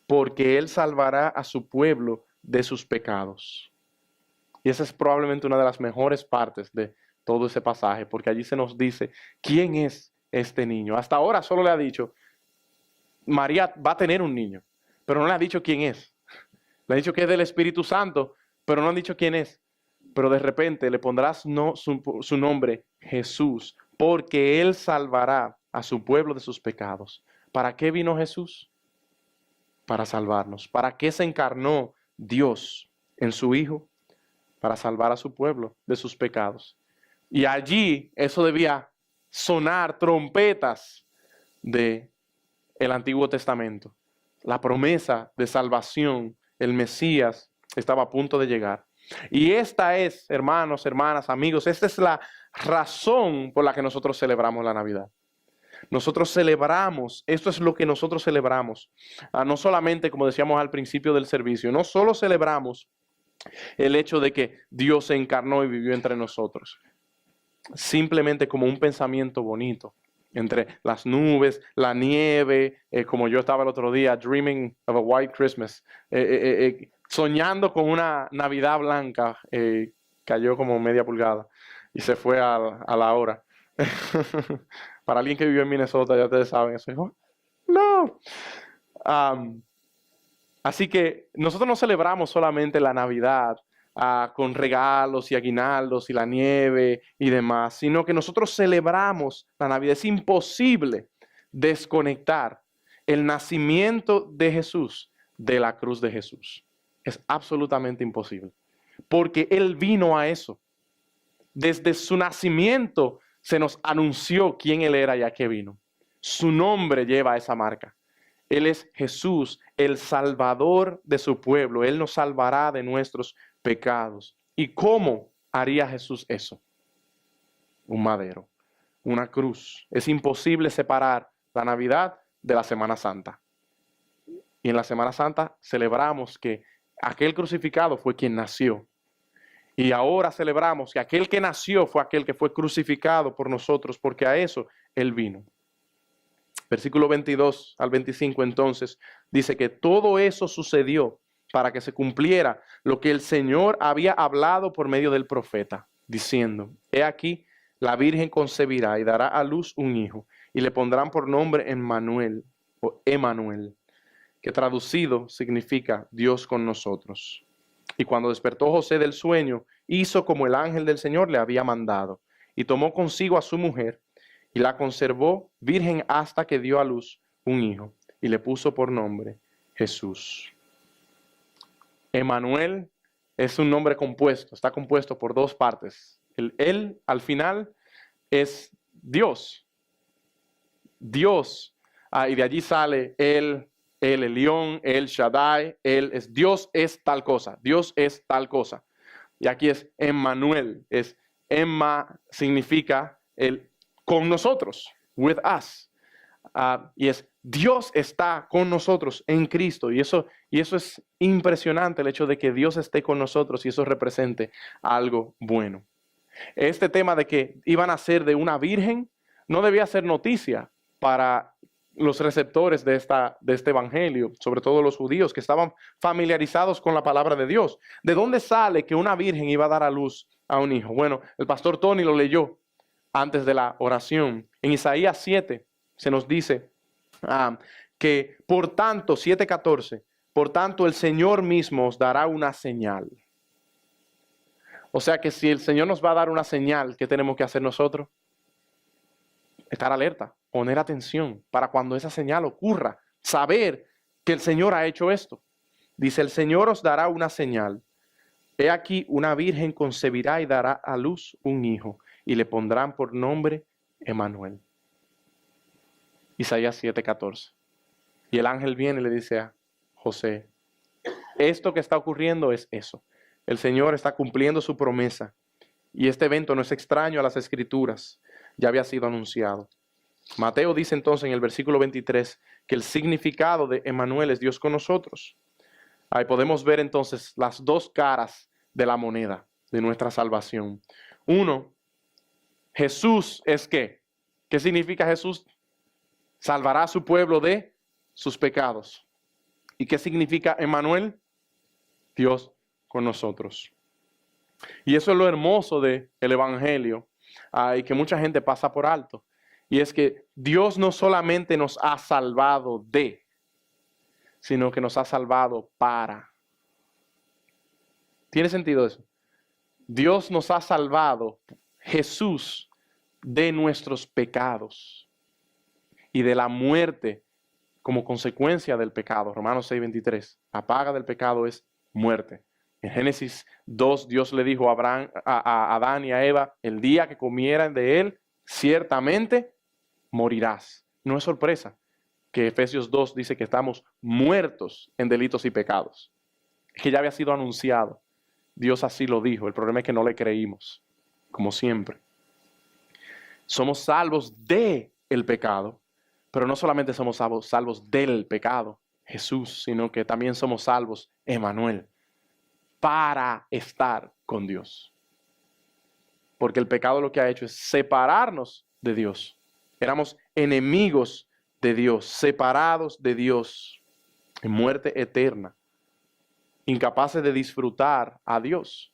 porque él salvará a su pueblo de sus pecados. Y esa es probablemente una de las mejores partes de todo ese pasaje, porque allí se nos dice quién es este niño. Hasta ahora solo le ha dicho, María va a tener un niño, pero no le ha dicho quién es. Le ha dicho que es del Espíritu Santo, pero no han dicho quién es. Pero de repente le pondrás su nombre Jesús, porque él salvará a su pueblo de sus pecados. ¿Para qué vino Jesús? para salvarnos. ¿Para qué se encarnó Dios en su Hijo? Para salvar a su pueblo de sus pecados. Y allí eso debía sonar trompetas del Antiguo Testamento. La promesa de salvación, el Mesías, estaba a punto de llegar. Y esta es, hermanos, hermanas, amigos, esta es la razón por la que nosotros celebramos la Navidad. Nosotros celebramos, esto es lo que nosotros celebramos. No solamente, como decíamos al principio del servicio, no solo celebramos el hecho de que Dios se encarnó y vivió entre nosotros, simplemente como un pensamiento bonito, entre las nubes, la nieve, como yo estaba el otro día, dreaming of a white Christmas, soñando con una Navidad blanca, cayó como media pulgada y se fue a la hora. Para alguien que vivió en Minnesota, ya ustedes saben eso. No. Así que nosotros no celebramos solamente la Navidad con regalos y aguinaldos y la nieve y demás, sino que nosotros celebramos la Navidad. Es imposible desconectar el nacimiento de Jesús de la cruz de Jesús. Es absolutamente imposible, porque Él vino a eso. Desde su nacimiento se nos anunció quién Él era y a qué vino. Su nombre lleva esa marca. Él es Jesús, el Salvador de su pueblo. Él nos salvará de nuestros pecados. ¿Y cómo haría Jesús eso? Un madero, una cruz. Es imposible separar la Navidad de la Semana Santa. Y en la Semana Santa celebramos que aquel crucificado fue quien nació. Y ahora celebramos que aquel que nació fue aquel que fue crucificado por nosotros, porque a eso Él vino. Versículo 22 al 25 entonces dice que todo eso sucedió para que se cumpliera lo que el Señor había hablado por medio del profeta, diciendo: he aquí, la Virgen concebirá y dará a luz un hijo, y le pondrán por nombre Emmanuel, o Emanuel, que traducido significa Dios con nosotros. Y cuando despertó José del sueño, hizo como el ángel del Señor le había mandado, y tomó consigo a su mujer, y la conservó virgen hasta que dio a luz un hijo, y le puso por nombre Jesús. Emmanuel es un nombre compuesto, está compuesto por dos partes. Él al final es Dios. Dios, y de allí sale el Elyon, el Shaddai, Él es Dios, es tal cosa, Dios es tal cosa. Y aquí es Emmanuel, Emma significa el con nosotros, with us. Y es Dios está con nosotros en Cristo. Y eso es impresionante, el hecho de que Dios esté con nosotros y eso represente algo bueno. Este tema de que iban a ser de una virgen no debía ser noticia para los receptores de este evangelio, sobre todo los judíos que estaban familiarizados con la palabra de Dios. ¿De dónde sale que una virgen iba a dar a luz a un hijo? Bueno, el pastor Tony lo leyó antes de la oración. En Isaías 7 se nos dice que por tanto, 7:14, por tanto el Señor mismo os dará una señal. O sea que si el Señor nos va a dar una señal, ¿qué tenemos que hacer nosotros? Estar alerta, poner atención para cuando esa señal ocurra, saber que el Señor ha hecho esto. Dice: el Señor os dará una señal. He aquí, una virgen concebirá y dará a luz un hijo, y le pondrán por nombre Emmanuel. Isaías 7:14. Y el ángel viene y le dice a José: esto que está ocurriendo es eso. El Señor está cumpliendo su promesa. Y este evento no es extraño a las Escrituras. Ya había sido anunciado. Mateo dice entonces en el versículo 23 que el significado de Emmanuel es Dios con nosotros. Ahí podemos ver entonces las dos caras de la moneda de nuestra salvación. Uno, Jesús es ¿qué? ¿Qué significa Jesús? Salvará a su pueblo de sus pecados. ¿Y qué significa Emmanuel? Dios con nosotros. Y eso es lo hermoso del evangelio, y que mucha gente pasa por alto. Y es que Dios no solamente nos ha salvado de, sino que nos ha salvado para. ¿Tiene sentido eso? Dios nos ha salvado, Jesús, de nuestros pecados y de la muerte como consecuencia del pecado. Romanos 6:23. La paga del pecado es muerte. En Génesis 2, Dios le dijo a Adán y a Eva, el día que comieran de él, ciertamente morirás. No es sorpresa que Efesios 2 dice que estamos muertos en delitos y pecados. Es que ya había sido anunciado. Dios así lo dijo. El problema es que no le creímos, como siempre. Somos salvos del pecado, pero no solamente somos salvos del pecado, Jesús, sino que también somos salvos, Emmanuel, para estar con Dios. Porque el pecado lo que ha hecho es separarnos de Dios. Éramos enemigos de Dios, separados de Dios, en muerte eterna, incapaces de disfrutar a Dios,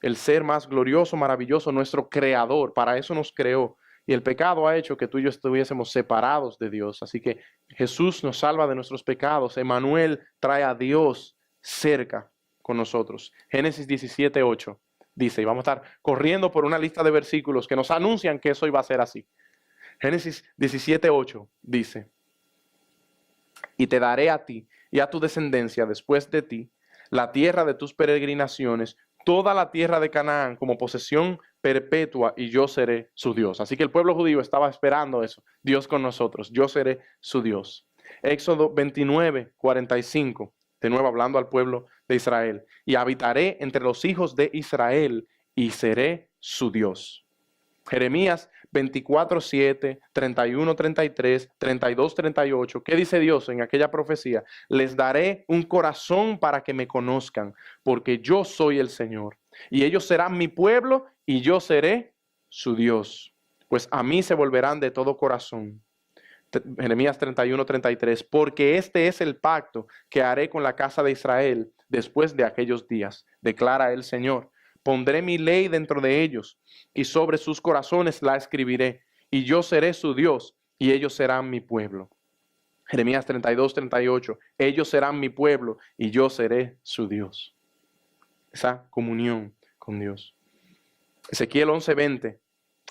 el ser más glorioso, maravilloso, nuestro creador. Para eso nos creó. Y el pecado ha hecho que tú y yo estuviésemos separados de Dios. Así que Jesús nos salva de nuestros pecados. Emmanuel trae a Dios cerca con nosotros. Génesis 17:8 dice, y vamos a estar corriendo por una lista de versículos que nos anuncian que eso iba a ser así. Génesis 17:8 dice, y te daré a ti y a tu descendencia después de ti la tierra de tus peregrinaciones, toda la tierra de Canaán como posesión perpetua, y yo seré su Dios. Así que el pueblo judío estaba esperando eso. Dios con nosotros, yo seré su Dios. Éxodo 29:45, de nuevo hablando al pueblo de Israel. Y habitaré entre los hijos de Israel y seré su Dios. Jeremías 24:7, 31:33, 32:38. ¿Qué dice Dios en aquella profecía? Les daré un corazón para que me conozcan, porque yo soy el Señor. Y ellos serán mi pueblo y yo seré su Dios. Pues a mí se volverán de todo corazón. Jeremías 31:33. Porque este es el pacto que haré con la casa de Israel después de aquellos días, declara el Señor. Pondré mi ley dentro de ellos y sobre sus corazones la escribiré, y yo seré su Dios y ellos serán mi pueblo. Jeremías 32:38. Ellos serán mi pueblo y yo seré su Dios. Esa comunión con Dios. Ezequiel 11:20.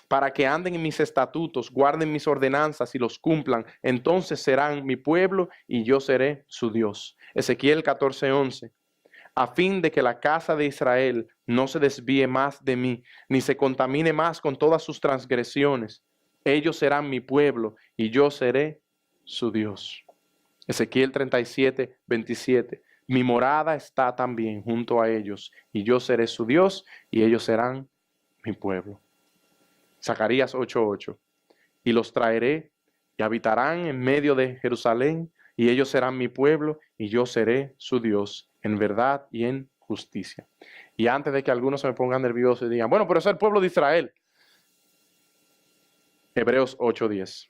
Para que anden en mis estatutos, guarden mis ordenanzas y los cumplan, entonces serán mi pueblo y yo seré su Dios. Ezequiel 14:11. A fin de que la casa de Israel no se desvíe más de mí, ni se contamine más con todas sus transgresiones. Ellos serán mi pueblo y yo seré su Dios. Ezequiel 37:27. Mi morada está también junto a ellos, y yo seré su Dios y ellos serán mi pueblo. Zacarías 8:8. Y los traeré y habitarán en medio de Jerusalén, y ellos serán mi pueblo y yo seré su Dios en verdad y en justicia. Y antes de que algunos se me pongan nerviosos y digan, bueno, pero es el pueblo de Israel. Hebreos 8:10.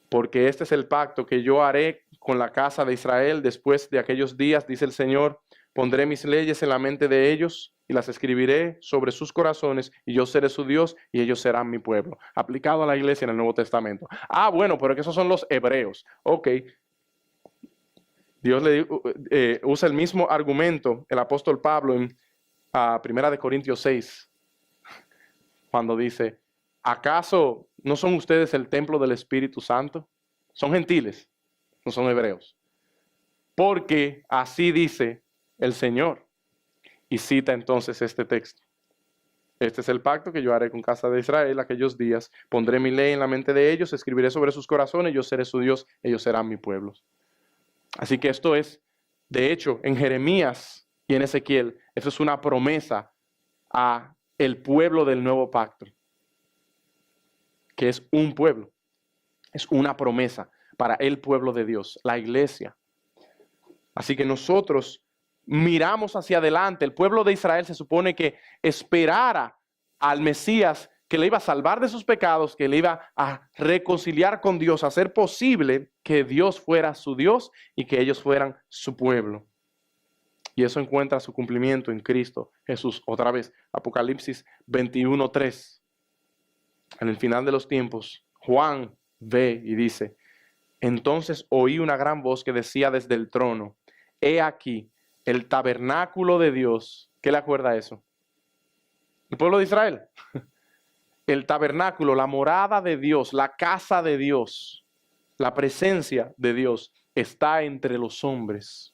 Porque este es el pacto que yo haré con la casa de Israel después de aquellos días, dice el Señor. Pondré mis leyes en la mente de ellos y las escribiré sobre sus corazones, y yo seré su Dios y ellos serán mi pueblo. Aplicado a la iglesia en el Nuevo Testamento. Ah, bueno, pero que esos son los hebreos. Ok. Dios usa el mismo argumento, el apóstol Pablo en 1 Corintios 6, cuando dice, ¿acaso no son ustedes el templo del Espíritu Santo? Son gentiles, no son hebreos. Porque así dice el Señor. Y cita entonces este texto. Este es el pacto que yo haré con casa de Israel aquellos días. Pondré mi ley en la mente de ellos, escribiré sobre sus corazones, yo seré su Dios, ellos serán mi pueblo. Así que esto es, de hecho, en Jeremías y en Ezequiel, eso es una promesa a el pueblo del nuevo pacto, que es un pueblo, es una promesa para el pueblo de Dios, la iglesia. Así que nosotros miramos hacia adelante. El pueblo de Israel se supone que esperara al Mesías que le iba a salvar de sus pecados, que le iba a reconciliar con Dios, a hacer posible que Dios fuera su Dios y que ellos fueran su pueblo. Y eso encuentra su cumplimiento en Cristo Jesús. Otra vez, Apocalipsis 21:3. En el final de los tiempos, Juan ve y dice, entonces oí una gran voz que decía desde el trono, he aquí el tabernáculo de Dios. ¿Qué le acuerda a eso? El pueblo de Israel. El tabernáculo, la morada de Dios, la casa de Dios, La presencia de Dios está entre los hombres.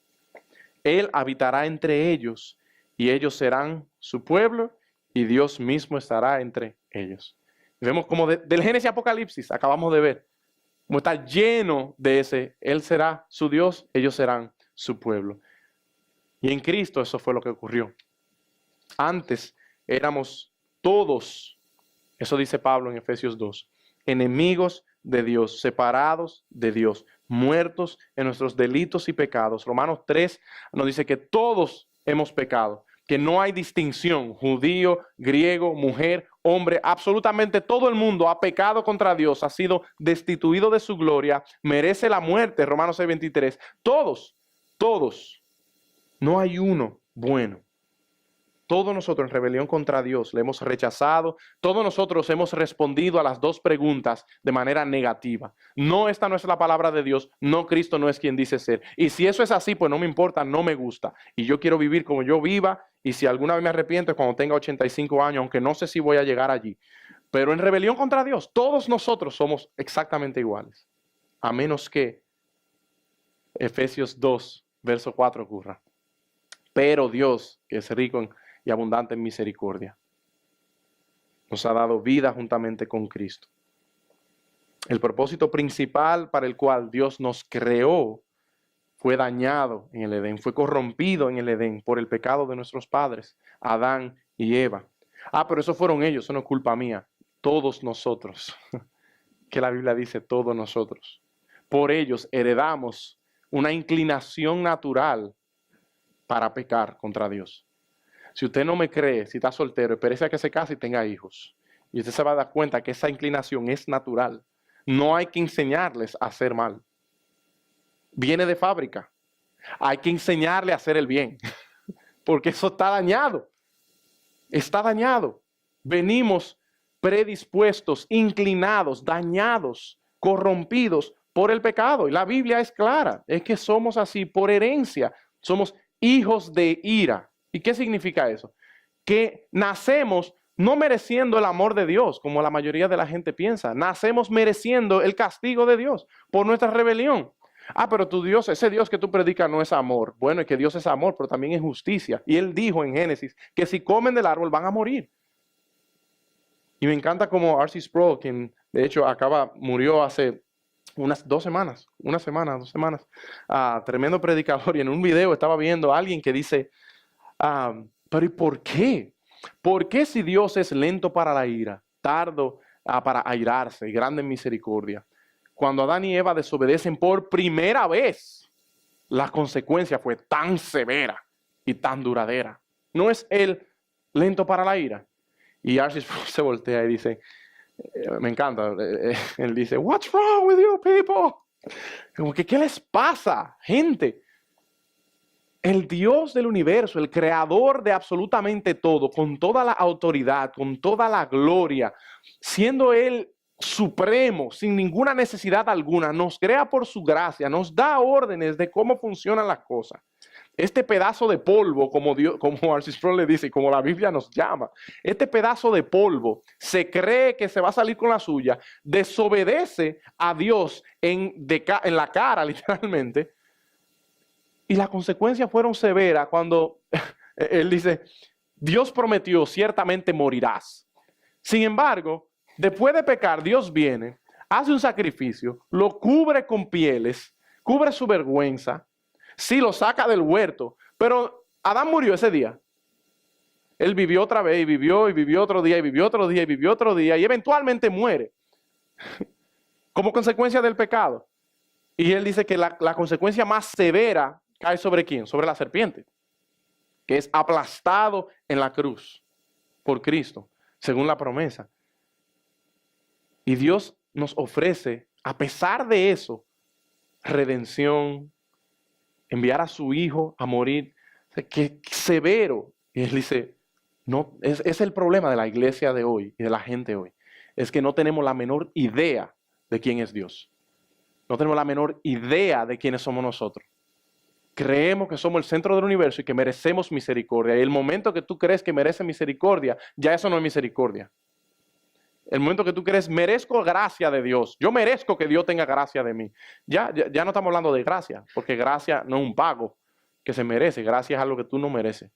Él habitará entre ellos y ellos serán su pueblo y Dios mismo estará entre ellos. Vemos como del Génesis Apocalipsis acabamos de ver, como está lleno de ese, Él será su Dios, ellos serán su pueblo. Y en Cristo eso fue lo que ocurrió. Antes éramos todos, eso dice Pablo en Efesios 2, enemigos de Dios, separados de Dios, muertos en nuestros delitos y pecados. Romanos 3 nos dice que todos hemos pecado, que no hay distinción, judío, griego, mujer, hombre, absolutamente todo el mundo ha pecado contra Dios, ha sido destituido de su gloria, merece la muerte, Romanos 6:23. Todos, no hay uno bueno. Todos nosotros en rebelión contra Dios le hemos rechazado. Todos nosotros hemos respondido a las dos preguntas de manera negativa. No, esta no es la palabra de Dios. No, Cristo no es quien dice ser. Y si eso es así, pues no me importa, no me gusta. Y yo quiero vivir como yo viva. Y si alguna vez me arrepiento es cuando tenga 85 años, aunque no sé si voy a llegar allí. Pero en rebelión contra Dios, todos nosotros somos exactamente iguales. A menos que Efesios 2, verso 4 ocurra. Pero Dios, que es rico y abundante en misericordia, nos ha dado vida juntamente con Cristo. El propósito principal para el cual Dios nos creó fue dañado en el Edén, fue corrompido en el Edén por el pecado de nuestros padres, Adán y Eva. Pero eso fueron ellos, eso no es culpa mía. Todos nosotros, que la Biblia dice todos nosotros, por ellos heredamos una inclinación natural para pecar contra Dios. Si usted no me cree, si está soltero, espérese a que se case y tenga hijos. Y usted se va a dar cuenta que esa inclinación es natural. No hay que enseñarles a hacer mal. Viene de fábrica. Hay que enseñarle a hacer el bien. Porque eso está dañado. Está dañado. Venimos predispuestos, inclinados, dañados, corrompidos por el pecado. Y la Biblia es clara. Es que somos así por herencia. Somos hijos de ira. ¿Y qué significa eso? Que nacemos no mereciendo el amor de Dios, como la mayoría de la gente piensa. Nacemos mereciendo el castigo de Dios por nuestra rebelión. Pero tu Dios, ese Dios que tú predicas no es amor. Bueno, es que Dios es amor, pero también es justicia. Y Él dijo en Génesis que si comen del árbol van a morir. Y me encanta como R.C. Sproul, quien de hecho murió hace unas 2 semanas, una semana, 2 semanas. Tremendo predicador. Y en un video estaba viendo a alguien que dice... pero ¿y por qué? ¿Por qué si Dios es lento para la ira, tardo para airarse y grande en misericordia? Cuando Adán y Eva desobedecen por primera vez, la consecuencia fue tan severa y tan duradera. ¿No es Él lento para la ira? Y R.C. se voltea y dice, me encanta, él dice, "What's wrong with you people?" Como que, ¿qué les pasa, gente? El Dios del universo, el creador de absolutamente todo, con toda la autoridad, con toda la gloria, siendo Él supremo, sin ninguna necesidad alguna, nos crea por su gracia, nos da órdenes de cómo funcionan las cosas. Este pedazo de polvo, como R.C. Sproul le dice, y como la Biblia nos llama, este pedazo de polvo se cree que se va a salir con la suya, desobedece a Dios en la cara, literalmente. Y las consecuencias fueron severas cuando Él dice, Dios prometió, ciertamente morirás. Sin embargo, después de pecar, Dios viene, hace un sacrificio, lo cubre con pieles, cubre su vergüenza, sí, lo saca del huerto, pero Adán murió ese día. Él vivió otra vez y vivió otro día y vivió otro día y vivió otro día y eventualmente muere como consecuencia del pecado. Y Él dice que la consecuencia más severa cae sobre ¿quién? Sobre la serpiente, que es aplastado en la cruz por Cristo, según la promesa. Y Dios nos ofrece, a pesar de eso, redención, enviar a su Hijo a morir. ¡Qué severo! Y Él dice, no, es el problema de la iglesia de hoy y de la gente hoy. Es que no tenemos la menor idea de quién es Dios. No tenemos la menor idea de quiénes somos nosotros. Creemos que somos el centro del universo y que merecemos misericordia. Y el momento que tú crees que mereces misericordia, ya eso no es misericordia. El momento que tú crees, merezco gracia de Dios. Yo merezco que Dios tenga gracia de mí. Ya no estamos hablando de gracia, porque gracia no es un pago que se merece. Gracia es algo que tú no mereces.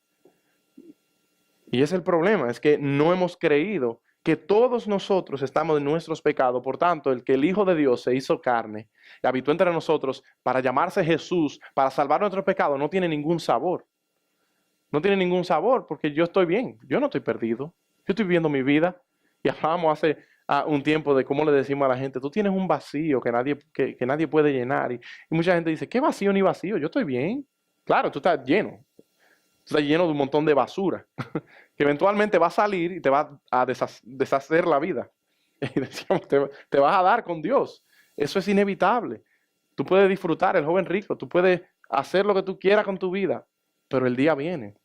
Y ese es el problema, es que no hemos creído que todos nosotros estamos en nuestros pecados. Por tanto, el que el Hijo de Dios se hizo carne y habitó entre nosotros para llamarse Jesús, para salvar nuestros pecados, no tiene ningún sabor. No tiene ningún sabor porque yo estoy bien, yo no estoy perdido. Yo estoy viviendo mi vida. Y hablábamos hace un tiempo de cómo le decimos a la gente, tú tienes un vacío que nadie puede llenar. Y mucha gente dice, ¿qué vacío ni vacío? Yo estoy bien. Claro, tú estás lleno. Tú estás lleno de un montón de basura que eventualmente va a salir y te va a deshacer la vida. Y decíamos, te vas a dar con Dios. Eso es inevitable. Tú puedes disfrutar, el joven rico, tú puedes hacer lo que tú quieras con tu vida, pero el día viene.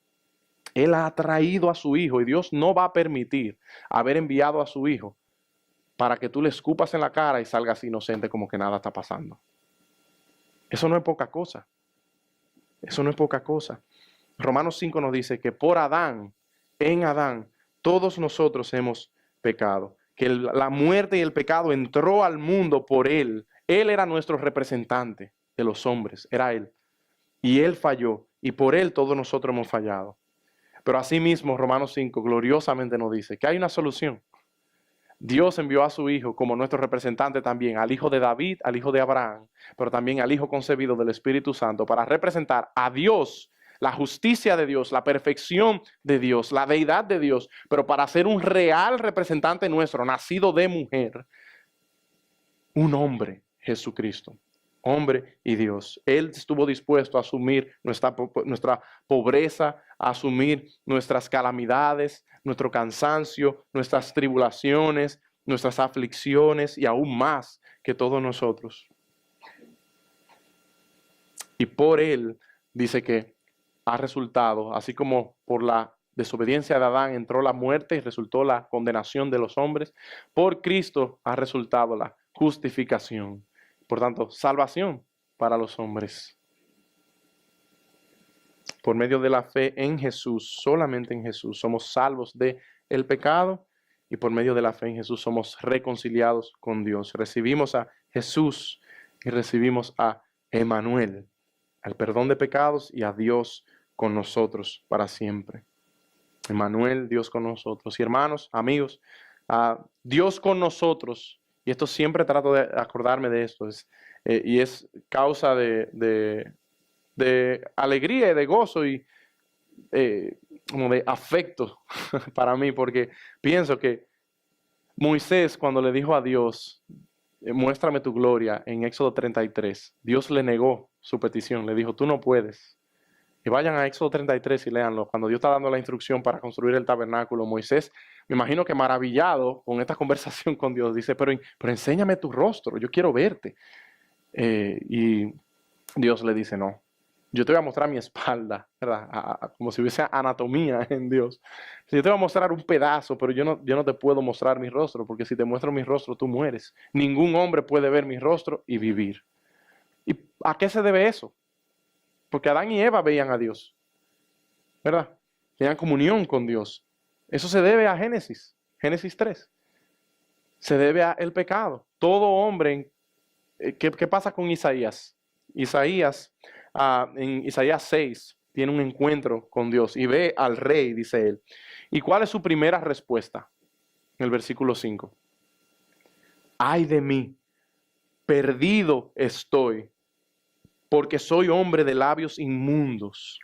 Él ha traído a su hijo y Dios no va a permitir haber enviado a su hijo para que tú le escupas en la cara y salgas inocente como que nada está pasando. Eso no es poca cosa. Eso no es poca cosa. Romanos 5 nos dice que por Adán, en Adán, todos nosotros hemos pecado. Que la muerte y el pecado entró al mundo por él. Él era nuestro representante de los hombres, era él. Y él falló y por él todos nosotros hemos fallado. Pero asimismo, Romanos 5 gloriosamente nos dice que hay una solución. Dios envió a su Hijo como nuestro representante también, al Hijo de David, al Hijo de Abraham, pero también al Hijo concebido del Espíritu Santo, para representar a Dios, la justicia de Dios, la perfección de Dios, la deidad de Dios, pero para ser un real representante nuestro, nacido de mujer, un hombre, Jesucristo. Hombre y Dios. Él estuvo dispuesto a asumir nuestra pobreza, a asumir nuestras calamidades, nuestro cansancio, nuestras tribulaciones, nuestras aflicciones y aún más que todos nosotros. Y por Él dice que ha resultado, así como por la desobediencia de Adán entró la muerte y resultó la condenación de los hombres, por Cristo ha resultado la justificación. Por tanto, salvación para los hombres. Por medio de la fe en Jesús, solamente en Jesús, somos salvos del pecado y por medio de la fe en Jesús somos reconciliados con Dios. Recibimos a Jesús y recibimos a Emmanuel, al perdón de pecados y a Dios con nosotros para siempre. Emmanuel, Dios con nosotros. Y hermanos, amigos, Dios con nosotros. Y esto siempre trato de acordarme de esto, y es causa de alegría y de gozo y como de afecto para mí, porque pienso que Moisés cuando le dijo a Dios, muéstrame tu gloria en Éxodo 33, Dios le negó su petición, le dijo, tú no puedes. Y vayan a Éxodo 33 y léanlo. Cuando Dios está dando la instrucción para construir el tabernáculo, Moisés, me imagino que maravillado con esta conversación con Dios, dice, pero enséñame tu rostro, yo quiero verte. Y Dios le dice, no, yo te voy a mostrar mi espalda, ¿verdad? Como si hubiese anatomía en Dios. Yo te voy a mostrar un pedazo, pero yo no te puedo mostrar mi rostro, porque si te muestro mi rostro, tú mueres. Ningún hombre puede ver mi rostro y vivir. ¿Y a qué se debe eso? Porque Adán y Eva veían a Dios, ¿verdad? Tenían comunión con Dios. Eso se debe a Génesis 3. Se debe al pecado. Todo hombre, ¿qué pasa con Isaías? Isaías, en Isaías 6, tiene un encuentro con Dios y ve al rey, dice él. ¿Y cuál es su primera respuesta? En el versículo 5. Ay de mí, perdido estoy, porque soy hombre de labios inmundos,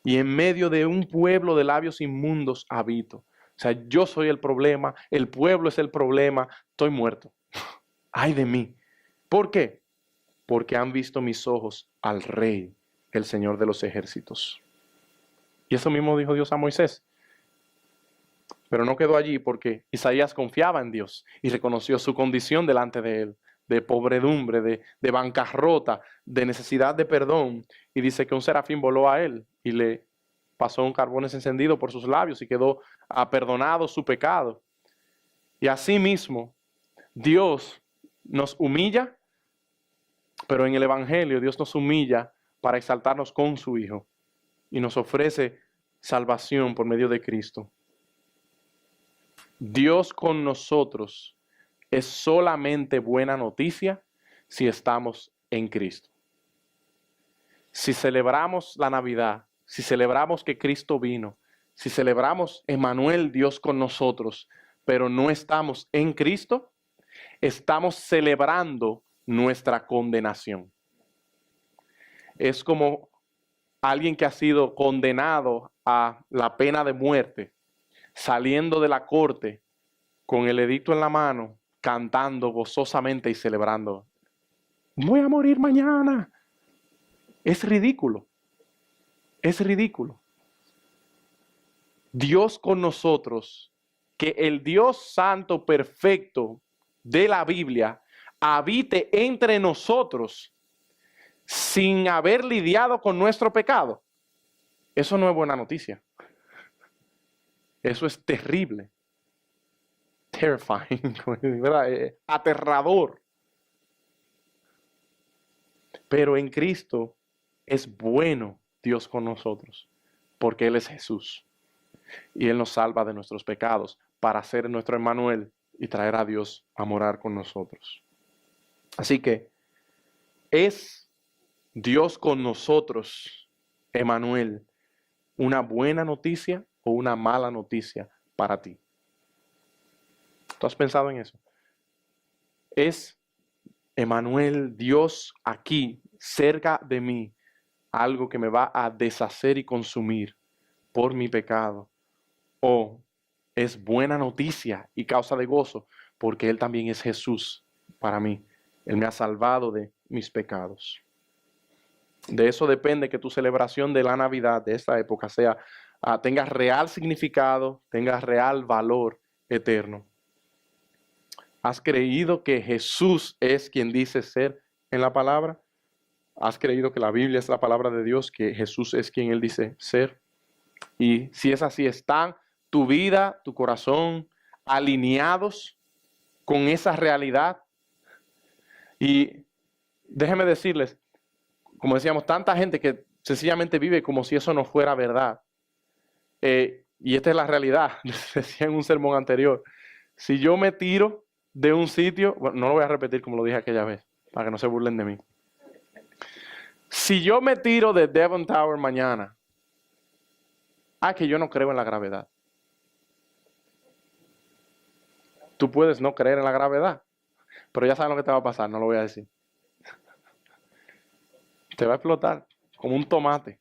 y en medio de un pueblo de labios inmundos habito. O sea, yo soy el problema, el pueblo es el problema, estoy muerto. Ay de mí. ¿Por qué? Porque han visto mis ojos al Rey, el Señor de los ejércitos. Y eso mismo dijo Dios a Moisés. Pero no quedó allí porque Isaías confiaba en Dios y reconoció su condición delante de él, de pobredumbre, de bancarrota, de necesidad de perdón. Y dice que un serafín voló a él y le pasó un carbón encendido por sus labios y quedó perdonado su pecado. Y así mismo, Dios nos humilla, pero en el Evangelio Dios nos humilla para exaltarnos con su Hijo y nos ofrece salvación por medio de Cristo. Dios con nosotros es solamente buena noticia si estamos en Cristo. Si celebramos la Navidad, si celebramos que Cristo vino, si celebramos Emmanuel, Dios con nosotros, pero no estamos en Cristo, estamos celebrando nuestra condenación. Es como alguien que ha sido condenado a la pena de muerte, saliendo de la corte con el edicto en la mano, cantando gozosamente y celebrando. Voy a morir mañana. Es ridículo. Es ridículo. Dios con nosotros, que el Dios santo perfecto de la Biblia habite entre nosotros sin haber lidiado con nuestro pecado. Eso no es buena noticia. Eso es terrible. Terrifying, ¿verdad? Aterrador. Pero en Cristo es bueno Dios con nosotros, porque Él es Jesús. Y Él nos salva de nuestros pecados para ser nuestro Emmanuel y traer a Dios a morar con nosotros. Así que, ¿es Dios con nosotros, Emmanuel, una buena noticia o una mala noticia para ti? ¿Tú has pensado en eso? ¿Es Emmanuel, Dios aquí, cerca de mí, algo que me va a deshacer y consumir por mi pecado? ¿O es buena noticia y causa de gozo porque Él también es Jesús para mí? Él me ha salvado de mis pecados. De eso depende que tu celebración de la Navidad, de esta época, tenga real significado, tenga real valor eterno. ¿Has creído que Jesús es quien dice ser en la palabra? ¿Has creído que la Biblia es la palabra de Dios, que Jesús es quien Él dice ser? Y si es así, ¿están tu vida, tu corazón alineados con esa realidad? Y déjenme decirles, como decíamos, tanta gente que sencillamente vive como si eso no fuera verdad. Y esta es la realidad, decía en un sermón anterior. Si yo me tiro de un sitio, bueno, no lo voy a repetir como lo dije aquella vez, para que no se burlen de mí. Si yo me tiro de Devon Tower mañana, que yo no creo en la gravedad. Tú puedes no creer en la gravedad, pero ya sabes lo que te va a pasar, no lo voy a decir. Te va a explotar como un tomate.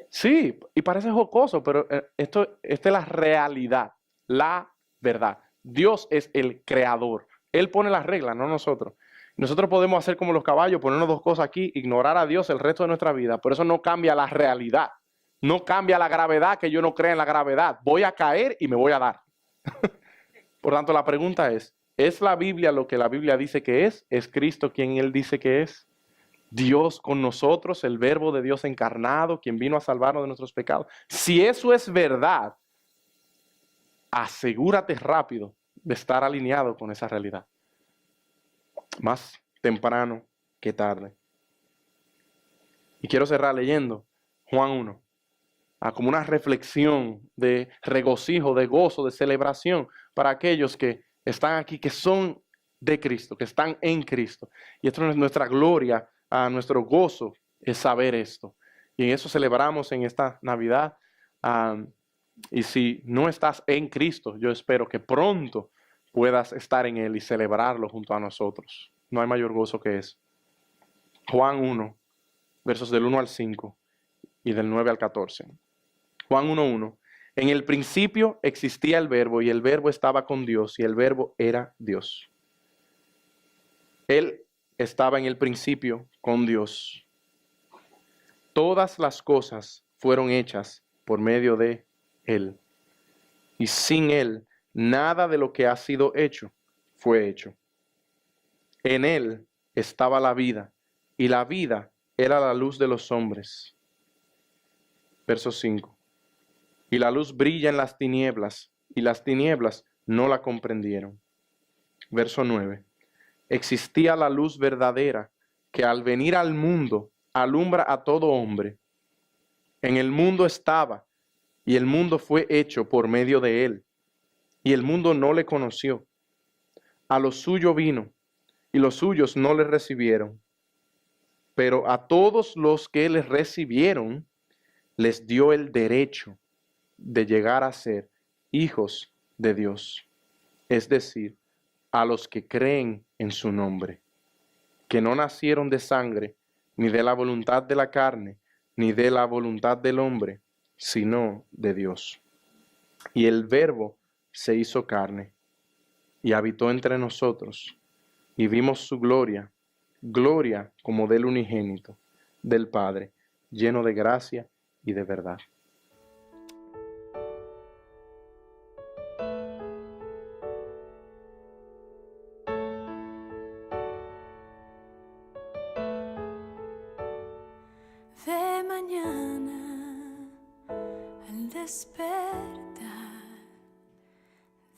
Sí, y parece jocoso, pero esta es la realidad, la verdad. Dios es el creador. Él pone las reglas, no nosotros. Nosotros podemos hacer como los caballos, ponernos dos cosas aquí, ignorar a Dios el resto de nuestra vida, pero eso no cambia la realidad. No cambia la gravedad, que yo no crea en la gravedad. Voy a caer y me voy a dar. Por tanto, la pregunta ¿es la Biblia lo que la Biblia dice que es? ¿Es Cristo quien Él dice que es? Dios con nosotros, el verbo de Dios encarnado, quien vino a salvarnos de nuestros pecados. Si eso es verdad, asegúrate rápido de estar alineado con esa realidad. Más temprano que tarde. Y quiero cerrar leyendo Juan 1. Como una reflexión de regocijo, de gozo, de celebración para aquellos que están aquí, que son de Cristo, que están en Cristo. Y esto es nuestra gloria, nuestro gozo es saber esto. Y en eso celebramos en esta Navidad. Y si no estás en Cristo, yo espero que pronto puedas estar en Él y celebrarlo junto a nosotros. No hay mayor gozo que eso. Juan 1, versos del 1 al 5 y del 9 al 14. Juan 1:1. En el principio existía el verbo y el verbo estaba con Dios y el verbo era Dios. Él estaba en el principio con Dios. Todas las cosas fueron hechas por medio de Él. Y sin Él, nada de lo que ha sido hecho fue hecho. En Él estaba la vida y la vida era la luz de los hombres. Verso 5. Y la luz brilla en las tinieblas, y las tinieblas no la comprendieron. Verso 9. Existía la luz verdadera, que al venir al mundo alumbra a todo hombre. En el mundo estaba, y el mundo fue hecho por medio de él, y el mundo no le conoció. A lo suyo vino, y los suyos no le recibieron. Pero a todos los que le recibieron, les dio el derecho de llegar a ser hijos de Dios, es decir, a los que creen en su nombre, que no nacieron de sangre, ni de la voluntad de la carne, ni de la voluntad del hombre, sino de Dios. Y el Verbo se hizo carne y habitó entre nosotros, y vimos su gloria, gloria como del unigénito, del Padre, lleno de gracia y de verdad. De mañana al despertar,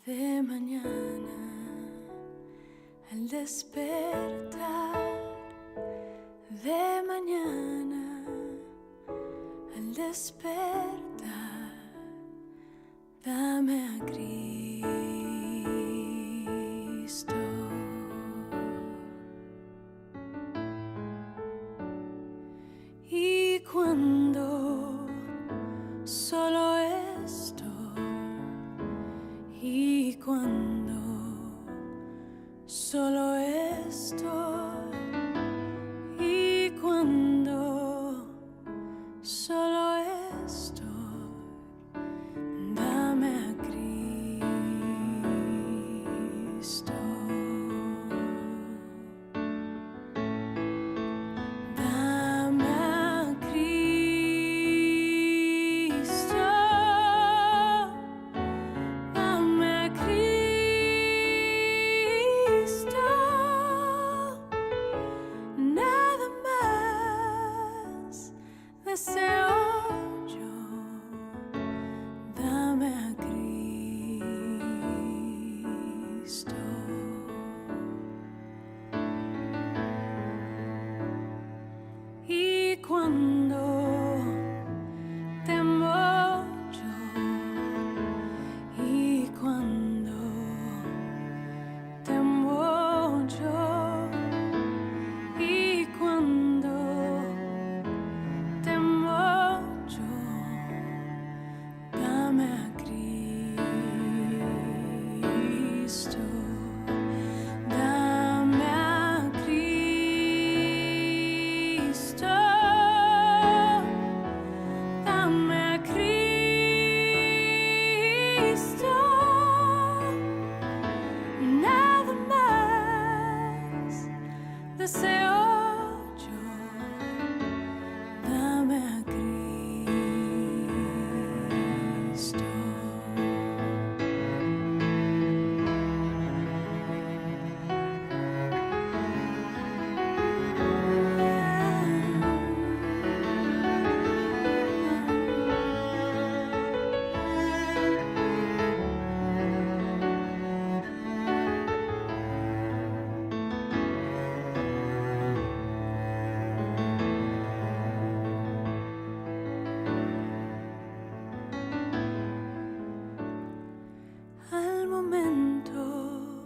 de mañana al despertar, de mañana al despertar, dame a Cristo. Y cuando solo estoy, y cuando solo estoy, y cuando solo estoy, dame a Cristo. Deseo yo, dame a Cristo. Y cuando temo yo, y cuando temo yo, y cuando dame a Cristo, dame a Cristo, dame a Cristo, nada más deseo yo, dame a Cristo. Al momento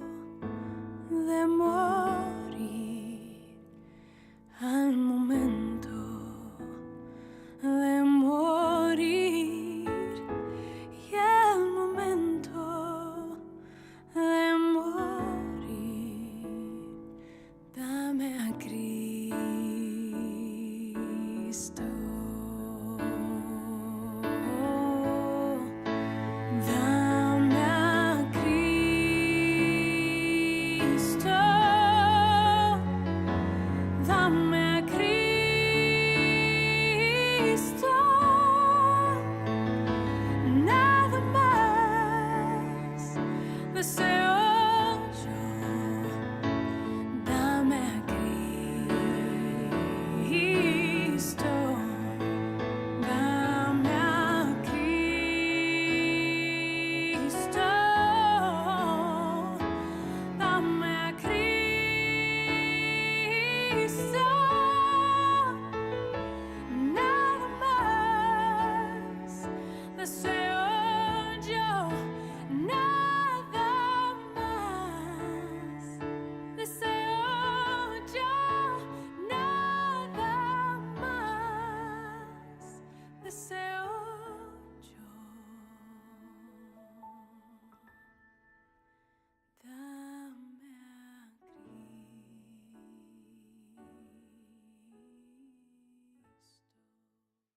de morir, al momento de morir, y al momento de morir, dame a Cristo. Dame a Cristo, dame